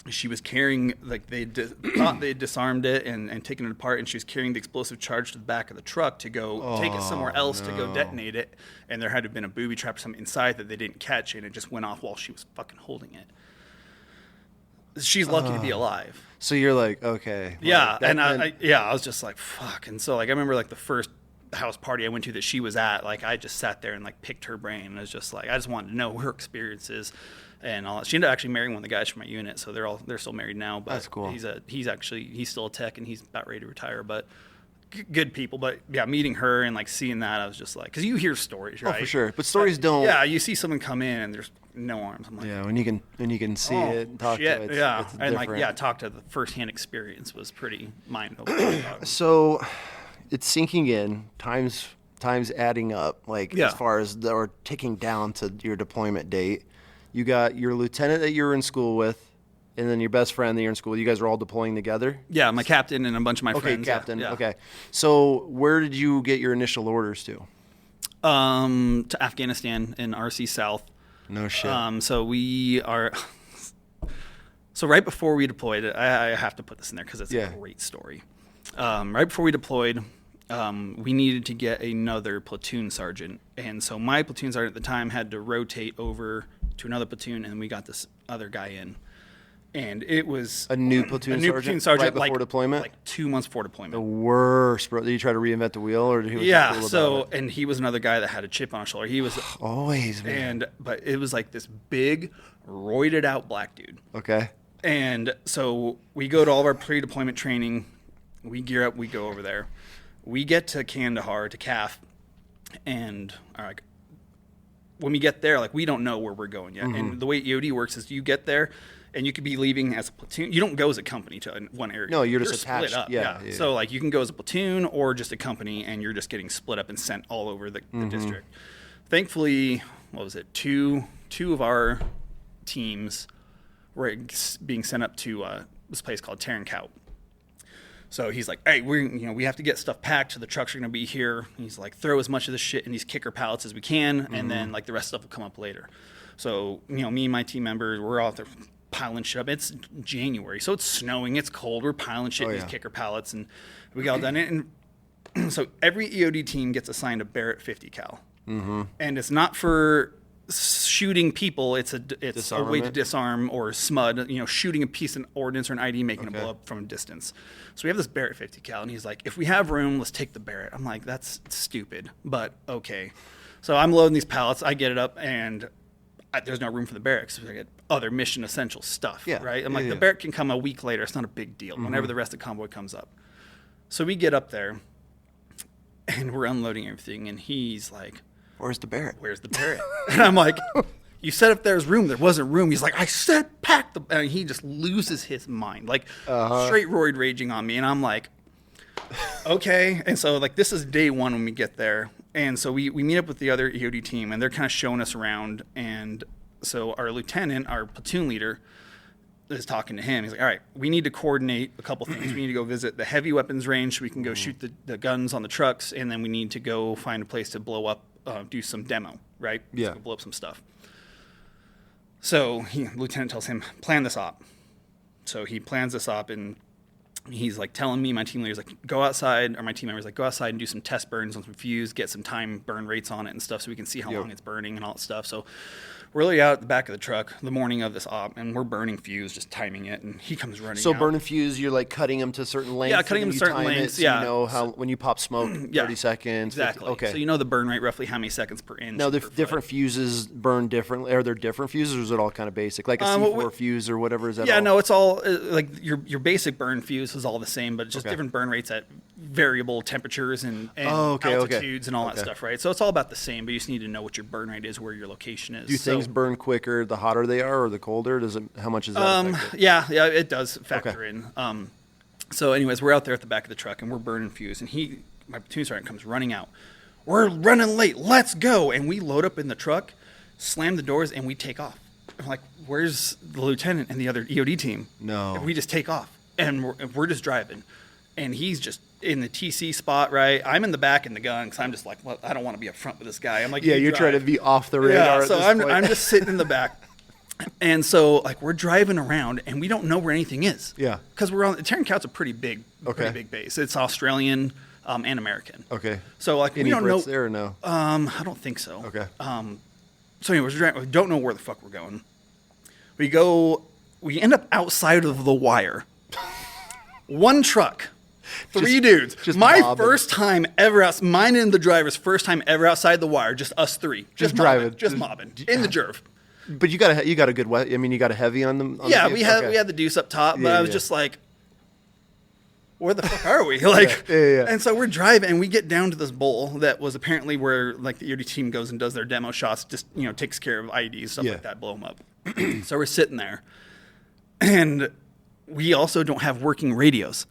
[SPEAKER 2] She was carrying, like they thought they disarmed it and taken it apart, and she was carrying the explosive charge to the back of the truck to go take it somewhere else to go detonate it. And there had to have been a booby trap or something inside that they didn't catch, and it just went off while she was fucking holding it. She's lucky to be alive.
[SPEAKER 1] So you're like, okay.
[SPEAKER 2] Yeah,
[SPEAKER 1] like,
[SPEAKER 2] and I was just like, fuck. And so like I remember like the first house party I went to that she was at, like I just sat there and like picked her brain. And it was just like I just wanted to know her experiences and all that. She ended up actually marrying one of the guys from my unit, so they're still married now. But
[SPEAKER 1] that's cool.
[SPEAKER 2] He's still a tech and he's about ready to retire, but good people. But yeah, meeting her and like seeing that, I was just like, because you hear stories, right?
[SPEAKER 1] Oh, for sure, but stories don't.
[SPEAKER 2] Yeah, you see someone come in and there's no arms. I'm like,
[SPEAKER 1] yeah, when you can see it and talk to it, it's
[SPEAKER 2] and
[SPEAKER 1] different.
[SPEAKER 2] like talk to the firsthand experience was pretty mind opening.
[SPEAKER 1] So it's sinking in. Time's adding up. Like as far as or ticking down to your deployment date. You got your lieutenant that you were in school with, and then your best friend that you're in school with. You guys are all deploying together?
[SPEAKER 2] Yeah, my captain and a bunch of my friends.
[SPEAKER 1] Okay, captain.
[SPEAKER 2] Yeah.
[SPEAKER 1] Okay. So where did you get your initial orders to?
[SPEAKER 2] To Afghanistan in RC South.
[SPEAKER 1] No shit.
[SPEAKER 2] So we are. So right before we deployed, I have to put this in there because it's a great story. Right before we deployed, we needed to get another platoon sergeant, and so my platoon sergeant at the time had to rotate over to another platoon, and we got this other guy in. And it was
[SPEAKER 1] a new platoon sergeant right before deployment?
[SPEAKER 2] Like 2 months before deployment.
[SPEAKER 1] The worst, bro. Did you try to reinvent the wheel? Or he was cool
[SPEAKER 2] so,
[SPEAKER 1] about it?
[SPEAKER 2] And he was another guy that had a chip on his shoulder. He was...
[SPEAKER 1] Always, man.
[SPEAKER 2] But it was like this big, roided out black dude.
[SPEAKER 1] Okay.
[SPEAKER 2] And so we go to all of our pre-deployment training. We gear up. We go over there. We get to Kandahar, to CAF, and like, when we get there, like we don't know where we're going yet. Mm-hmm. And the way EOD works is you get there, and you could be leaving as a platoon. You don't go as a company to one area.
[SPEAKER 1] No, you're just attached.
[SPEAKER 2] Split up.
[SPEAKER 1] Yeah.
[SPEAKER 2] So like you can go as a platoon or just a company, and you're just getting split up and sent all over the district. Thankfully, what was it? Two of our teams were being sent up to this place called Tarankout. So he's like, hey, we have to get stuff packed. So the trucks are going to be here. He's like, throw as much of this shit in these kicker pallets as we can, and then like the rest of stuff will come up later. So me and my team members, we're out there piling shit up. It's January, so it's snowing, it's cold. We're piling shit in these kicker pallets, and we got all done. And so every EOD team gets assigned a Barrett 50 cal, and it's not for shooting people. It's a way to disarm or SMUD. Shooting a piece of ordnance or an ID, making it blow up from a distance. So we have this Barrett 50 cal, and he's like, if we have room, let's take the Barrett. I'm like, that's stupid, but okay. So I'm loading these pallets. I get it up, and there's no room for the barracks. I get other mission essential stuff, right? I'm like, the Barrett can come a week later. It's not a big deal. Whenever the rest of the convoy comes up. So we get up there, and we're unloading everything, and he's like,
[SPEAKER 1] where's the Barrett?
[SPEAKER 2] And I'm like, you said if there's room, there wasn't room. He's like, I said pack the... And he just loses his mind, like straight roid raging on me. And I'm like, okay. And so like this is day one when we get there. And so we meet up with the other EOD team, and they're kind of showing us around. And so our lieutenant, our platoon leader, is talking to him. He's like, all right, we need to coordinate a couple things. We need to go visit the heavy weapons range so we can go shoot the guns on the trucks, and then we need to go find a place to blow up, do some demo, right?
[SPEAKER 1] Yeah.
[SPEAKER 2] So blow up some stuff. So lieutenant tells him, plan this op. So he plans this op, and he's like telling me, my team leader's like, go outside, or my team member's like, go outside and do some test burns on some fuse, get some time burn rates on it and stuff so we can see how long it's burning and all that stuff. So we're really out at the back of the truck the morning of this op, and we're burning fuse, just timing it, and he comes running out.
[SPEAKER 1] Burning fuse, you're like cutting them to certain lengths?
[SPEAKER 2] Yeah, cutting them to certain lengths,
[SPEAKER 1] so you know how, when you pop smoke, 30 seconds.
[SPEAKER 2] Exactly.
[SPEAKER 1] 50, okay.
[SPEAKER 2] So you know the burn rate, roughly how many seconds per inch.
[SPEAKER 1] Now, the different fuses burn differently. Are there different fuses, or is it all kind of basic? Like a C4 fuse or whatever? Is that all?
[SPEAKER 2] No, it's all, like your basic burn fuse is all the same, but just different burn rates at variable temperatures and altitudes and all that stuff, right? So it's all about the same, but you just need to know what your burn rate is, where your location is.
[SPEAKER 1] Do things burn quicker the hotter they are or the colder? How much is that affected?
[SPEAKER 2] Yeah, it does factor in. So anyways, we're out there at the back of the truck, and we're burning fuse, and my platoon sergeant comes running out. We're running late. Let's go. And we load up in the truck, slam the doors, and we take off. I'm like, where's the lieutenant and the other EOD team?
[SPEAKER 1] No.
[SPEAKER 2] And we just take off, and we're just driving. And he's just in the TC spot, right? I'm in the back in the gun because I'm just like, well, I don't want to be up front with this guy. I'm like,
[SPEAKER 1] you're trying to be off the radar.
[SPEAKER 2] Yeah, so I'm just sitting in the back. And so, like, we're driving around, and we don't know where anything is.
[SPEAKER 1] Yeah.
[SPEAKER 2] Because we're on... Tarankout's a pretty big base. It's Australian and American.
[SPEAKER 1] Okay.
[SPEAKER 2] So, like,
[SPEAKER 1] Any
[SPEAKER 2] we don't
[SPEAKER 1] Brits
[SPEAKER 2] know...
[SPEAKER 1] there or no?
[SPEAKER 2] I don't think so.
[SPEAKER 1] Okay.
[SPEAKER 2] So, anyways, we don't know where the fuck we're going. We end up outside of the wire. One truck 3 dudes.
[SPEAKER 1] Just
[SPEAKER 2] My
[SPEAKER 1] mobbing.
[SPEAKER 2] first time ever out. Mine and the driver's first time ever outside the wire. Just us 3. Just
[SPEAKER 1] driving.
[SPEAKER 2] mobbing. Just mobbing in the jerv.
[SPEAKER 1] But you got a good. I mean, you got a heavy on them.
[SPEAKER 2] Yeah, we had the deuce up top, but I was just like, where the fuck are we? Like,
[SPEAKER 1] yeah.
[SPEAKER 2] And so we're driving, and we get down to this bowl that was apparently where like the EOD team goes and does their demo shots, just takes care of IEDs, stuff like that, blow them up. So we're sitting there, and we also don't have working radios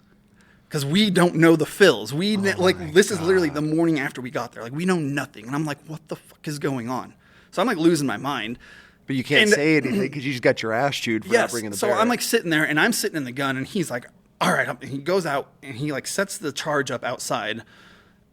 [SPEAKER 2] because we don't know the fills. This is literally the morning after we got there. Like, we know nothing, and I'm like, what the fuck is going on? So I'm like losing my mind.
[SPEAKER 1] But you can't say anything because you just got your ass chewed for not bringing the
[SPEAKER 2] so
[SPEAKER 1] bear.
[SPEAKER 2] I'm like sitting there, and I'm sitting in the gun, and he's like, all right. And he goes out, and he like sets the charge up outside.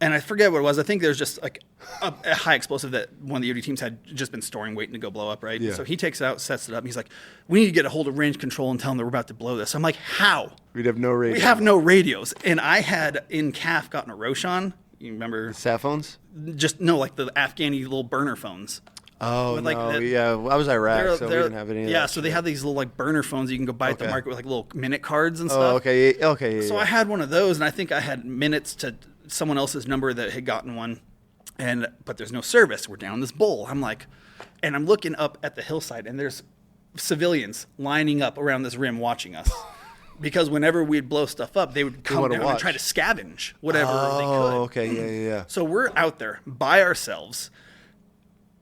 [SPEAKER 2] And I forget what it was. I think there's just like a high explosive that one of the EOD teams had just been storing, waiting to go blow up, right?
[SPEAKER 1] Yeah.
[SPEAKER 2] So he takes it out, sets it up, and he's like, we need to get a hold of range control and tell them that we're about to blow this. I'm like, how?
[SPEAKER 1] We'd have no radio.
[SPEAKER 2] We have no radios. And I had in CAF gotten a Roshan. You remember?
[SPEAKER 1] Sat phones?
[SPEAKER 2] Just, no, like the Afghani little burner phones.
[SPEAKER 1] Oh,
[SPEAKER 2] With, like,
[SPEAKER 1] no.
[SPEAKER 2] the-
[SPEAKER 1] Yeah, I was Iraq, so we didn't have any of that.
[SPEAKER 2] Yeah, so they have these little like burner phones that you can go buy at the market with like little minute cards and stuff.
[SPEAKER 1] Oh, okay. Okay.
[SPEAKER 2] So I had one of those, and I think I had minutes to someone else's number that had gotten one, but there's no service. We're down this bowl. I'm like, and I'm looking up at the hillside, and there's civilians lining up around this rim watching us. Because whenever we'd blow stuff up, they would come down and try to scavenge whatever they could.
[SPEAKER 1] Oh, okay. Yeah.
[SPEAKER 2] So we're out there by ourselves.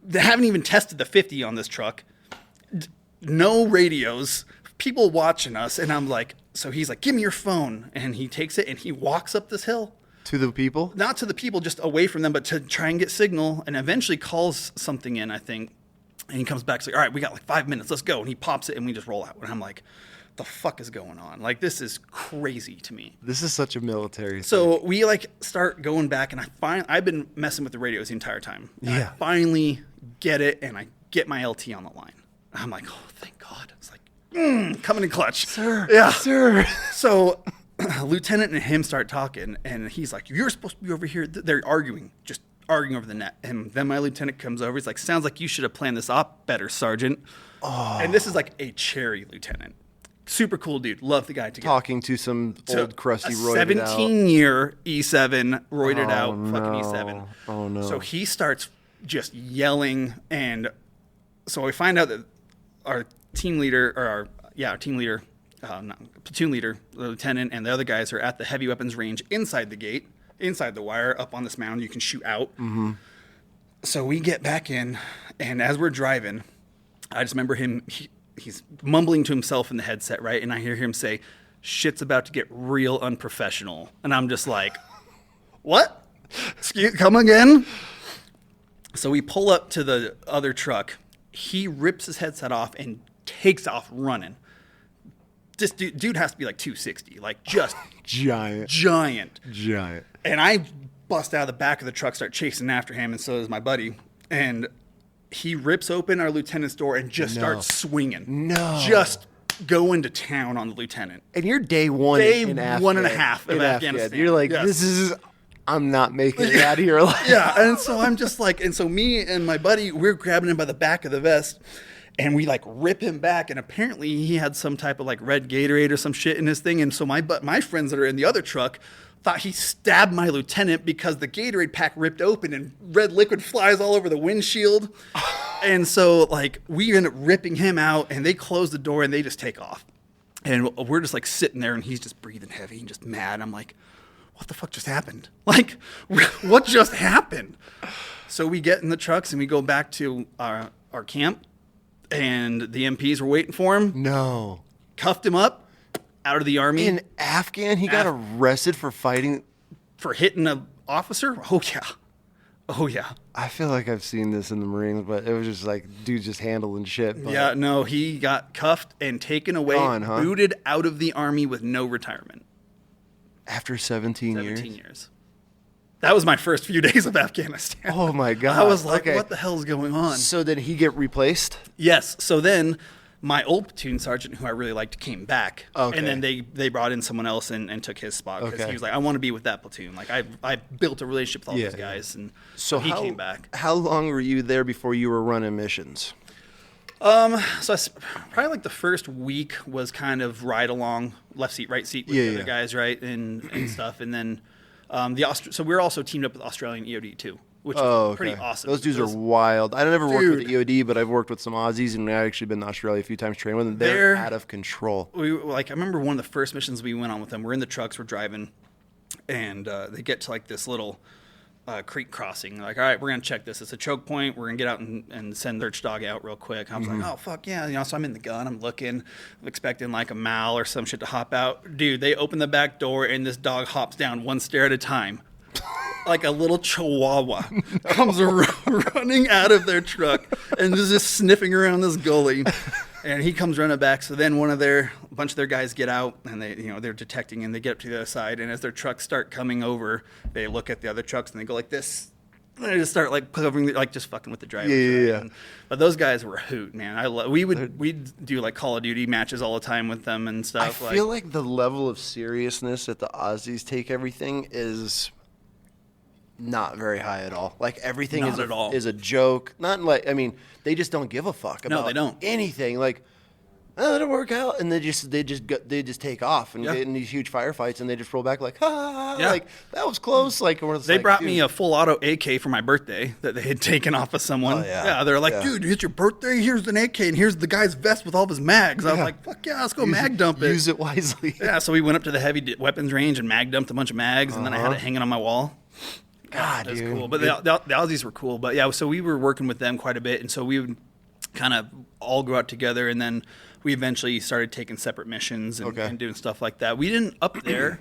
[SPEAKER 2] They haven't even tested the 50 on this truck. No radios. People watching us. And I'm like, so he's like, give me your phone. And he takes it and he walks up this hill.
[SPEAKER 1] To the people?
[SPEAKER 2] Not to the people, just away from them, but to try and get signal. And eventually calls something in, I think. And he comes back, like, all right, we got like 5 minutes. Let's go. And he pops it and we just roll out. And I'm like, the fuck is going on? Like, this is crazy to me.
[SPEAKER 1] This is such a military
[SPEAKER 2] So
[SPEAKER 1] thing.
[SPEAKER 2] we like start going back, and I've been messing with the radios the entire time. And
[SPEAKER 1] Yeah.
[SPEAKER 2] I finally get it, and I get my LT on the line. I'm like, oh, thank God. It's like, coming in clutch.
[SPEAKER 1] Sir.
[SPEAKER 2] Yeah.
[SPEAKER 1] Sir.
[SPEAKER 2] So Lieutenant and him start talking, and he's like, you're supposed to be over here. They're arguing over the net. And then my lieutenant comes over. He's like, sounds like you should have planned this op better, Sergeant. Oh. And this is like a cherry lieutenant. Super cool dude. Love the guy.
[SPEAKER 1] Talking to some old crusty roided out.
[SPEAKER 2] 17-year E7 roided out fucking E7.
[SPEAKER 1] Oh, no.
[SPEAKER 2] So he starts just yelling, and so we find out that our team leader, platoon leader, the lieutenant, and the other guys are at the heavy weapons range inside the gate, inside the wire, up on this mound you can shoot out. Mm-hmm. So we get back in, and as we're driving, I just remember him... He's mumbling to himself in the headset, right? And I hear him say, shit's about to get real unprofessional. And I'm just like, what? Come again? So we pull up to the other truck. He rips his headset off and takes off running. This dude has to be like 260, like just giant. And I bust out of the back of the truck, start chasing after him, and so does my buddy. And he rips open our lieutenant's door and just starts swinging. Just going to town on the lieutenant.
[SPEAKER 1] And you're day one
[SPEAKER 2] and a half of Afghanistan.
[SPEAKER 1] You're like, this is... I'm not making it out of here alive.
[SPEAKER 2] Yeah, and so I'm just like... And so me and my buddy, we're grabbing him by the back of the vest, and we like rip him back, and apparently he had some type of like red Gatorade or some shit in his thing, and so my friends that are in the other truck thought he stabbed my lieutenant because the Gatorade pack ripped open and red liquid flies all over the windshield. And so like we end up ripping him out, and they close the door and they just take off. And we're just like sitting there, and he's just breathing heavy and just mad. I'm like, what the fuck just happened? Like, what just happened? So we get in the trucks and we go back to our camp, and the MPs were waiting for him.
[SPEAKER 1] No.
[SPEAKER 2] Cuffed him up. Out of the army.
[SPEAKER 1] In Afghan, he got arrested for fighting.
[SPEAKER 2] For hitting an officer? Oh, yeah.
[SPEAKER 1] I feel like I've seen this in the Marines, but it was just like dudes just handling shit. But
[SPEAKER 2] yeah, no, he got cuffed and taken away, booted out of the army with no retirement.
[SPEAKER 1] After 17 years?
[SPEAKER 2] 17 years. That was my first few days of Afghanistan.
[SPEAKER 1] Oh, my God.
[SPEAKER 2] I was like, what the hell is going on?
[SPEAKER 1] So did he get replaced?
[SPEAKER 2] Yes. So then... my old platoon sergeant, who I really liked, came back.
[SPEAKER 1] Okay.
[SPEAKER 2] And then they brought in someone else and took his spot because he was like, I want to be with that platoon. Like, I built a relationship with all those guys, and so he came back.
[SPEAKER 1] How long were you there before you were running missions?
[SPEAKER 2] So probably like the first week was kind of ride along, left seat, right seat with the other guys, right, and stuff, and then so we're also teamed up with Australian EOD too, which is pretty awesome.
[SPEAKER 1] Those dudes are wild. I never worked with the EOD, but I've worked with some Aussies, and I've actually been to Australia a few times training with them. They're out of control.
[SPEAKER 2] I remember one of the first missions we went on with them. We're in the trucks, we're driving, and they get to like this little creek crossing. Like, all right, we're gonna check this. It's a choke point. We're gonna get out and send search dog out real quick. I was like, oh fuck yeah, so I'm in the gun. I'm looking, I'm expecting like a mal or some shit to hop out. Dude, they open the back door and this dog hops down one stair at a time. Like a little chihuahua comes running out of their truck and is just sniffing around this gully. And he comes running back. So then a bunch of their guys get out and they're detecting and they get up to the other side. And as their trucks start coming over, they look at the other trucks and they go like this. And they just start like covering, like just fucking with the drivers.
[SPEAKER 1] Yeah.
[SPEAKER 2] But those guys were a hoot, man. We'd do like Call of Duty matches all the time with them and stuff.
[SPEAKER 1] I feel like the level of seriousness that the Aussies take everything is not very high at all. Like everything is a joke. Not like, I mean, they just don't give a fuck about anything. Like, oh, it'll work out, and they just take off and get in these huge firefights, and they just roll back like, like that was close. Like
[SPEAKER 2] they brought me a full auto AK for my birthday that they had taken off of someone. They're like, dude, it's your birthday. Here's an AK, and here's the guy's vest with all of his mags. I was like, fuck yeah, let's go mag dump it.
[SPEAKER 1] Use it wisely.
[SPEAKER 2] Yeah, so we went up to the heavy weapons range and mag dumped a bunch of mags, and then I had it hanging on my wall.
[SPEAKER 1] God,
[SPEAKER 2] that's
[SPEAKER 1] dude.
[SPEAKER 2] cool. But the Aussies were cool. But yeah, so we were working with them quite a bit, and so we would kind of all go out together, and then we eventually started taking separate missions and doing stuff like that. We didn't up there.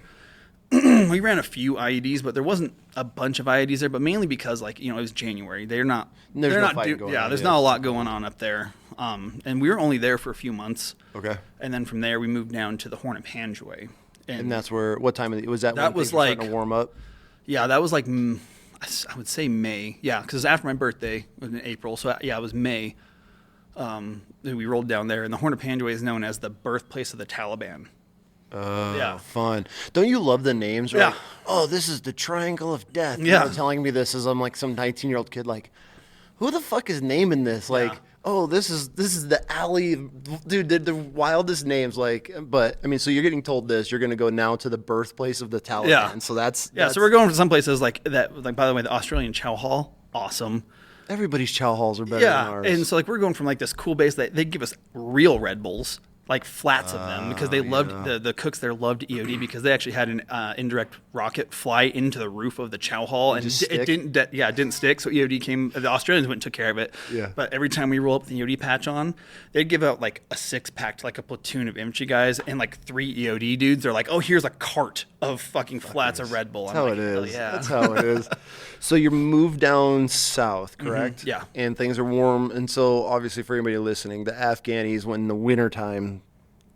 [SPEAKER 2] We ran a few IEDs, but there wasn't a bunch of IEDs there. But mainly because it was January. There's not a lot going on up there. And we were only there for a few months.
[SPEAKER 1] Okay.
[SPEAKER 2] And then from there we moved down to the Horn of Panjway.
[SPEAKER 1] And that's where. What time was that?
[SPEAKER 2] That
[SPEAKER 1] when
[SPEAKER 2] was
[SPEAKER 1] starting to warm up.
[SPEAKER 2] Yeah, that was like, I would say May. Yeah, because after my birthday in April. So, yeah, it was May. We rolled down there, and the Horn of Panjway is known as the birthplace of the Taliban.
[SPEAKER 1] Fun. Don't you love the names?
[SPEAKER 2] Yeah.
[SPEAKER 1] Like, oh, this is the Triangle of Death.
[SPEAKER 2] Yeah.
[SPEAKER 1] You're telling me this as I'm like some 19-year-old kid. Like, who the fuck is naming this? Like, oh, this is the alley, dude. They're the wildest names. Like, but I mean, so you're getting told this. You're going to go now to the birthplace of the Taliban.
[SPEAKER 2] Yeah.
[SPEAKER 1] So that's
[SPEAKER 2] so we're going to some places like that. Like, by the way, the Australian Chow Hall, awesome.
[SPEAKER 1] Everybody's chow halls are better than ours.
[SPEAKER 2] And so like we're going from like this cool base that they give us real Red Bulls, like flats of them, because they loved the cooks there loved EOD because they actually had an indirect rocket fly into the roof of the chow hall and it didn't stick. So EOD came, the Australians went and took care of it.
[SPEAKER 1] Yeah.
[SPEAKER 2] But every time we roll up the EOD patch on, they'd give out like a 6-pack to like a platoon of infantry guys and like 3 EOD dudes. They're like, oh, here's a cart of fucking flats of Red Bull.
[SPEAKER 1] That's how it is. That's how it is. So you moved down south, correct?
[SPEAKER 2] Yeah.
[SPEAKER 1] And things are warm. And so obviously for anybody listening, the Afghanis, when in the wintertime,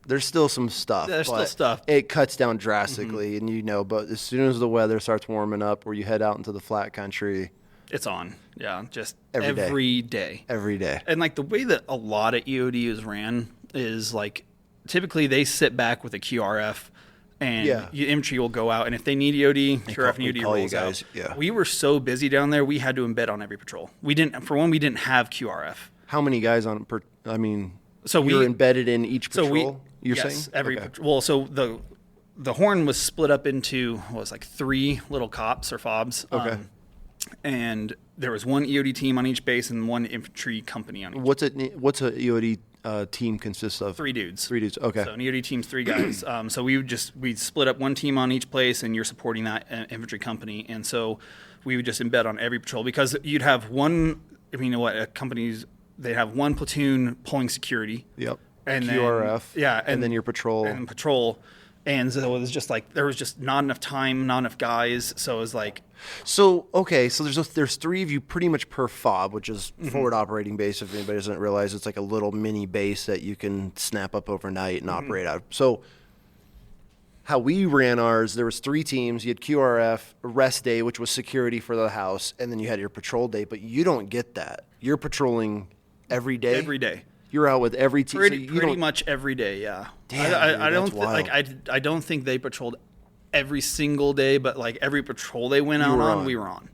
[SPEAKER 1] there's still some stuff.
[SPEAKER 2] There's still stuff.
[SPEAKER 1] It cuts down drastically, and but as soon as the weather starts warming up where you head out into the flat country,
[SPEAKER 2] it's on. Yeah, just
[SPEAKER 1] every
[SPEAKER 2] day.
[SPEAKER 1] Every day.
[SPEAKER 2] And like the way that a lot of EOD is ran is like typically they sit back with a QRF and infantry will go out, and if they need EOD, QRF and EOD rolls out.
[SPEAKER 1] Yeah.
[SPEAKER 2] We were so busy down there, we had to embed on every patrol. We didn't have QRF.
[SPEAKER 1] How many guys on per? I mean,
[SPEAKER 2] so
[SPEAKER 1] you're embedded in each patrol.
[SPEAKER 2] So
[SPEAKER 1] you're saying
[SPEAKER 2] every patrol. Well, so the Horn was split up into like 3 little cops or fobs.
[SPEAKER 1] Okay.
[SPEAKER 2] And there was 1 EOD team on each base and 1 infantry company on each.
[SPEAKER 1] What's a EOD team consists of?
[SPEAKER 2] 3 dudes.
[SPEAKER 1] 3 dudes. Okay.
[SPEAKER 2] So an EOD team's 3 guys. So we'd split up 1 team on each place, and you're supporting that infantry company. And so we would just embed on every patrol because you'd have one. I mean, companies they have 1 platoon pulling security.
[SPEAKER 1] Yep.
[SPEAKER 2] And
[SPEAKER 1] QRF.
[SPEAKER 2] Then,
[SPEAKER 1] and then your patrol.
[SPEAKER 2] And patrol. And so it was just like there was just not enough time, not enough guys. So it was like.
[SPEAKER 1] So there's 3 of you pretty much per fob, which is forward operating base. If anybody doesn't realize, it's like a little mini base that you can snap up overnight and operate out. So how we ran ours, there was 3 teams. You had QRF, rest day, which was security for the house, and then you had your patrol day. But you don't get that. You're patrolling every day.
[SPEAKER 2] Every day.
[SPEAKER 1] You're out with every team.
[SPEAKER 2] Pretty much every day, yeah.
[SPEAKER 1] Damn,
[SPEAKER 2] I don't think they patrolled every single day, but like every patrol they went out on, we were on.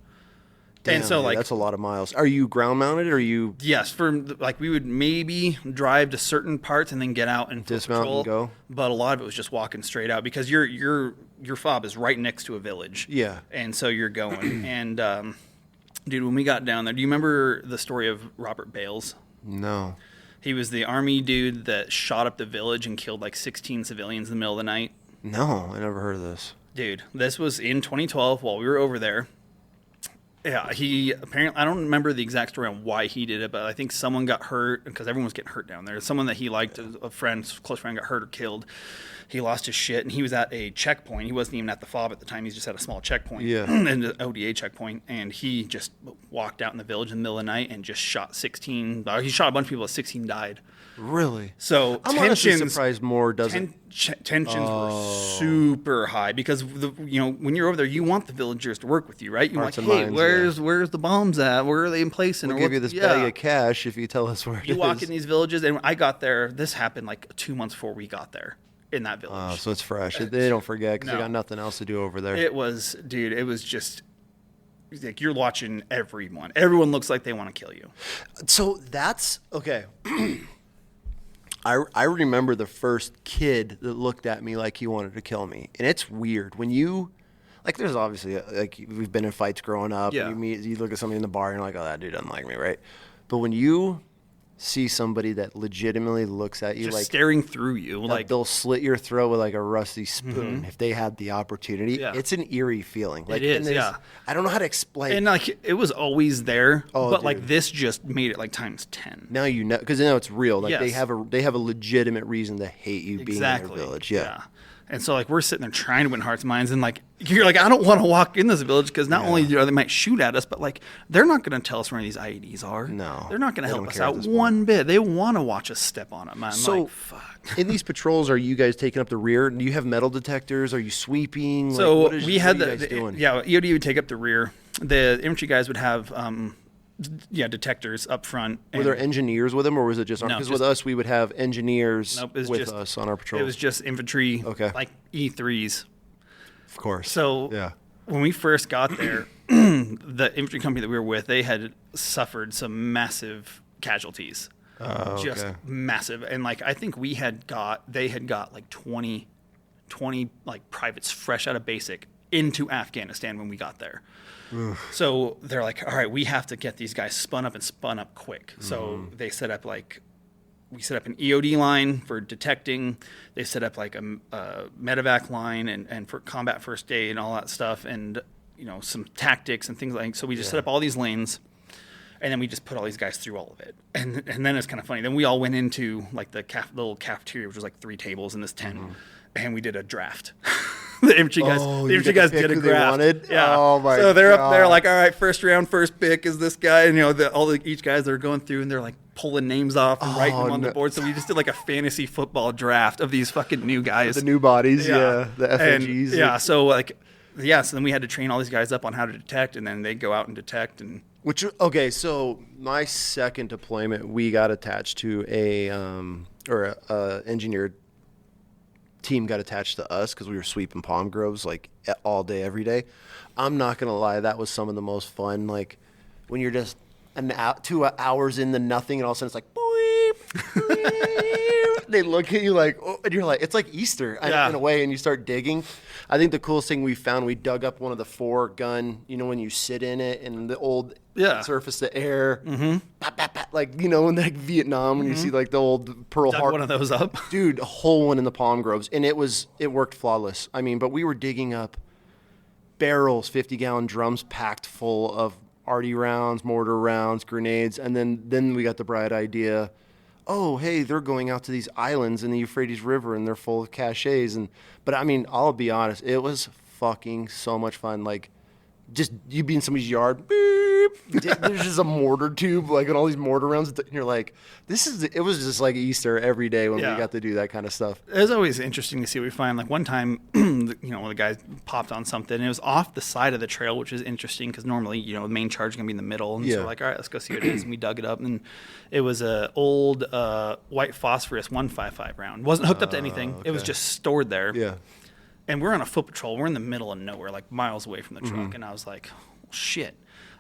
[SPEAKER 1] Damn,
[SPEAKER 2] and so
[SPEAKER 1] dude, that's a lot of miles. Are you ground mounted or are you
[SPEAKER 2] yes, for like we would maybe drive to certain parts and then get out and
[SPEAKER 1] dismount
[SPEAKER 2] patrol,
[SPEAKER 1] and go?
[SPEAKER 2] but a lot of it was just walking straight out because your fob is right next to a village.
[SPEAKER 1] Yeah.
[SPEAKER 2] And so you're going. And dude, when we got down there, do you remember the story of Robert Bales?
[SPEAKER 1] No.
[SPEAKER 2] He was the army dude that shot up the village and killed like 16 civilians in the middle of the night.
[SPEAKER 1] No, I never heard of this.
[SPEAKER 2] Dude, this was in 2012 while we were over there. Yeah, he apparently, I don't remember the exact story on why he did it, but I think someone got hurt because everyone was getting hurt down there. Someone that he liked, a friend, close friend, got hurt or killed. He lost his shit, and he was at a checkpoint. He wasn't even at the fob at the time. He was just at a small checkpoint, an ODA checkpoint, and he just walked out in the village in the middle of the night and just shot 16. He shot a bunch of people, 16 died.
[SPEAKER 1] Really?
[SPEAKER 2] So
[SPEAKER 1] I'm honestly surprised more doesn't.
[SPEAKER 2] Tensions were super high because when you're over there, you want the villagers to work with you, right? You're like, hey, where's the bombs at? Where are they in place?
[SPEAKER 1] We'll give you this bag of cash if you tell us where it is.
[SPEAKER 2] You walk in these villages, and I got there. This happened like 2 months before we got there in that village.
[SPEAKER 1] Oh, so it's fresh. They don't forget because they got nothing else to do over there.
[SPEAKER 2] It was, dude. It was just like you're watching everyone. Everyone looks like they want to kill you.
[SPEAKER 1] So that's okay. I remember the first kid that looked at me like he wanted to kill me. And it's weird. When you, like, there's obviously, like, we've been in fights growing up.
[SPEAKER 2] Yeah.
[SPEAKER 1] And you look at somebody in the bar and you're like, oh, that dude doesn't like me, right? But when you see somebody that legitimately looks at you
[SPEAKER 2] just
[SPEAKER 1] like
[SPEAKER 2] staring through you, like
[SPEAKER 1] they'll slit your throat with like a rusty spoon if they had the opportunity.
[SPEAKER 2] Yeah.
[SPEAKER 1] It's an eerie feeling. Like,
[SPEAKER 2] it is, yeah.
[SPEAKER 1] I don't know how to explain.
[SPEAKER 2] And like it was always there, but
[SPEAKER 1] dude.
[SPEAKER 2] like this just made it like times 10.
[SPEAKER 1] Now you know because now it's real. Like
[SPEAKER 2] Yes.
[SPEAKER 1] they have a legitimate reason to hate you being in their village. Yeah.
[SPEAKER 2] And so like we're sitting there trying to win hearts and minds, and like you're like, I don't want to walk in this village because not only they might shoot at us, but like they're not going to tell us where these IEDs are.
[SPEAKER 1] No,
[SPEAKER 2] they're not going to help us out one bit. They want to watch us step on them. I'm like, fuck.
[SPEAKER 1] In these patrols, are you guys taking up the rear? Do you have metal detectors? Are you sweeping?
[SPEAKER 2] So
[SPEAKER 1] like,
[SPEAKER 2] we had
[SPEAKER 1] doing?
[SPEAKER 2] EOD would take up the rear. The infantry guys would have detectors up front.
[SPEAKER 1] Were there engineers with them, or was it just? Because with us, we would have engineers with us on our patrol.
[SPEAKER 2] It was just infantry, like E3s.
[SPEAKER 1] Of course.
[SPEAKER 2] So when we first got there, the infantry company that we were with, they had suffered some massive casualties. Just massive. And like I think they had got like 20 like privates fresh out of basic into Afghanistan when we got there. So they're like, all right, we have to get these guys spun up quick. So they set up we set up an EOD line for detecting. They set up like a medevac line and for combat first aid and all that stuff, and some tactics and things like. So we just set up all these lanes, and then we just put all these guys through all of it. And then it's kind of funny. Then we all went into like the little cafeteria, which was like 3 tables in this tent, and we did a draft. The infantry guys did a draft. Yeah. Oh my! So they're up there like, all right, first round, first pick is this guy, and each guys they're going through and they're like pulling names off and writing them on the board. So we just did like a fantasy football draft of these fucking new guys,
[SPEAKER 1] the new bodies, the FNGs,
[SPEAKER 2] So then we had to train all these guys up on how to detect, and then they go out and detect and.
[SPEAKER 1] So my second deployment, we got attached to a engineered team got attached to us because we were sweeping palm groves like all day, every day. I'm not going to lie. That was some of the most fun. Like when you're just 2 hours into nothing and all of a sudden it's like, boop, boop. They look at you like, oh, and you're like, it's like Easter in a way, and you start digging. I think the coolest thing we found, we dug up one of the 4-gun, when you sit in it and the old surface to air, like, in like Vietnam when you see like the old Pearl Harbor.
[SPEAKER 2] One of those up.
[SPEAKER 1] Dude, a whole one in the palm groves. And it worked flawless. I mean, but we were digging up barrels, 50-gallon drums packed full of arty rounds, mortar rounds, grenades. And then we got the bright idea, oh, hey, they're going out to these islands in the Euphrates River and they're full of caches. But I mean, I'll be honest, it was fucking so much fun. Like, just you be in somebody's yard, beep, there's just a mortar tube, like, and all these mortar rounds, and you're like, it was just like Easter every day when we got to do that kind of stuff.
[SPEAKER 2] It was always interesting to see what we find. Like one time, one of the guys popped on something, and it was off the side of the trail, which is interesting because normally, the main charge is going to be in the middle. And so we're like, all right, let's go see what it is. And we dug it up, and it was a old white phosphorus 155 round. It wasn't hooked up to anything. Okay. It was just stored there.
[SPEAKER 1] Yeah.
[SPEAKER 2] And we're on a foot patrol. We're in the middle of nowhere, like miles away from the truck. And I was like, shit.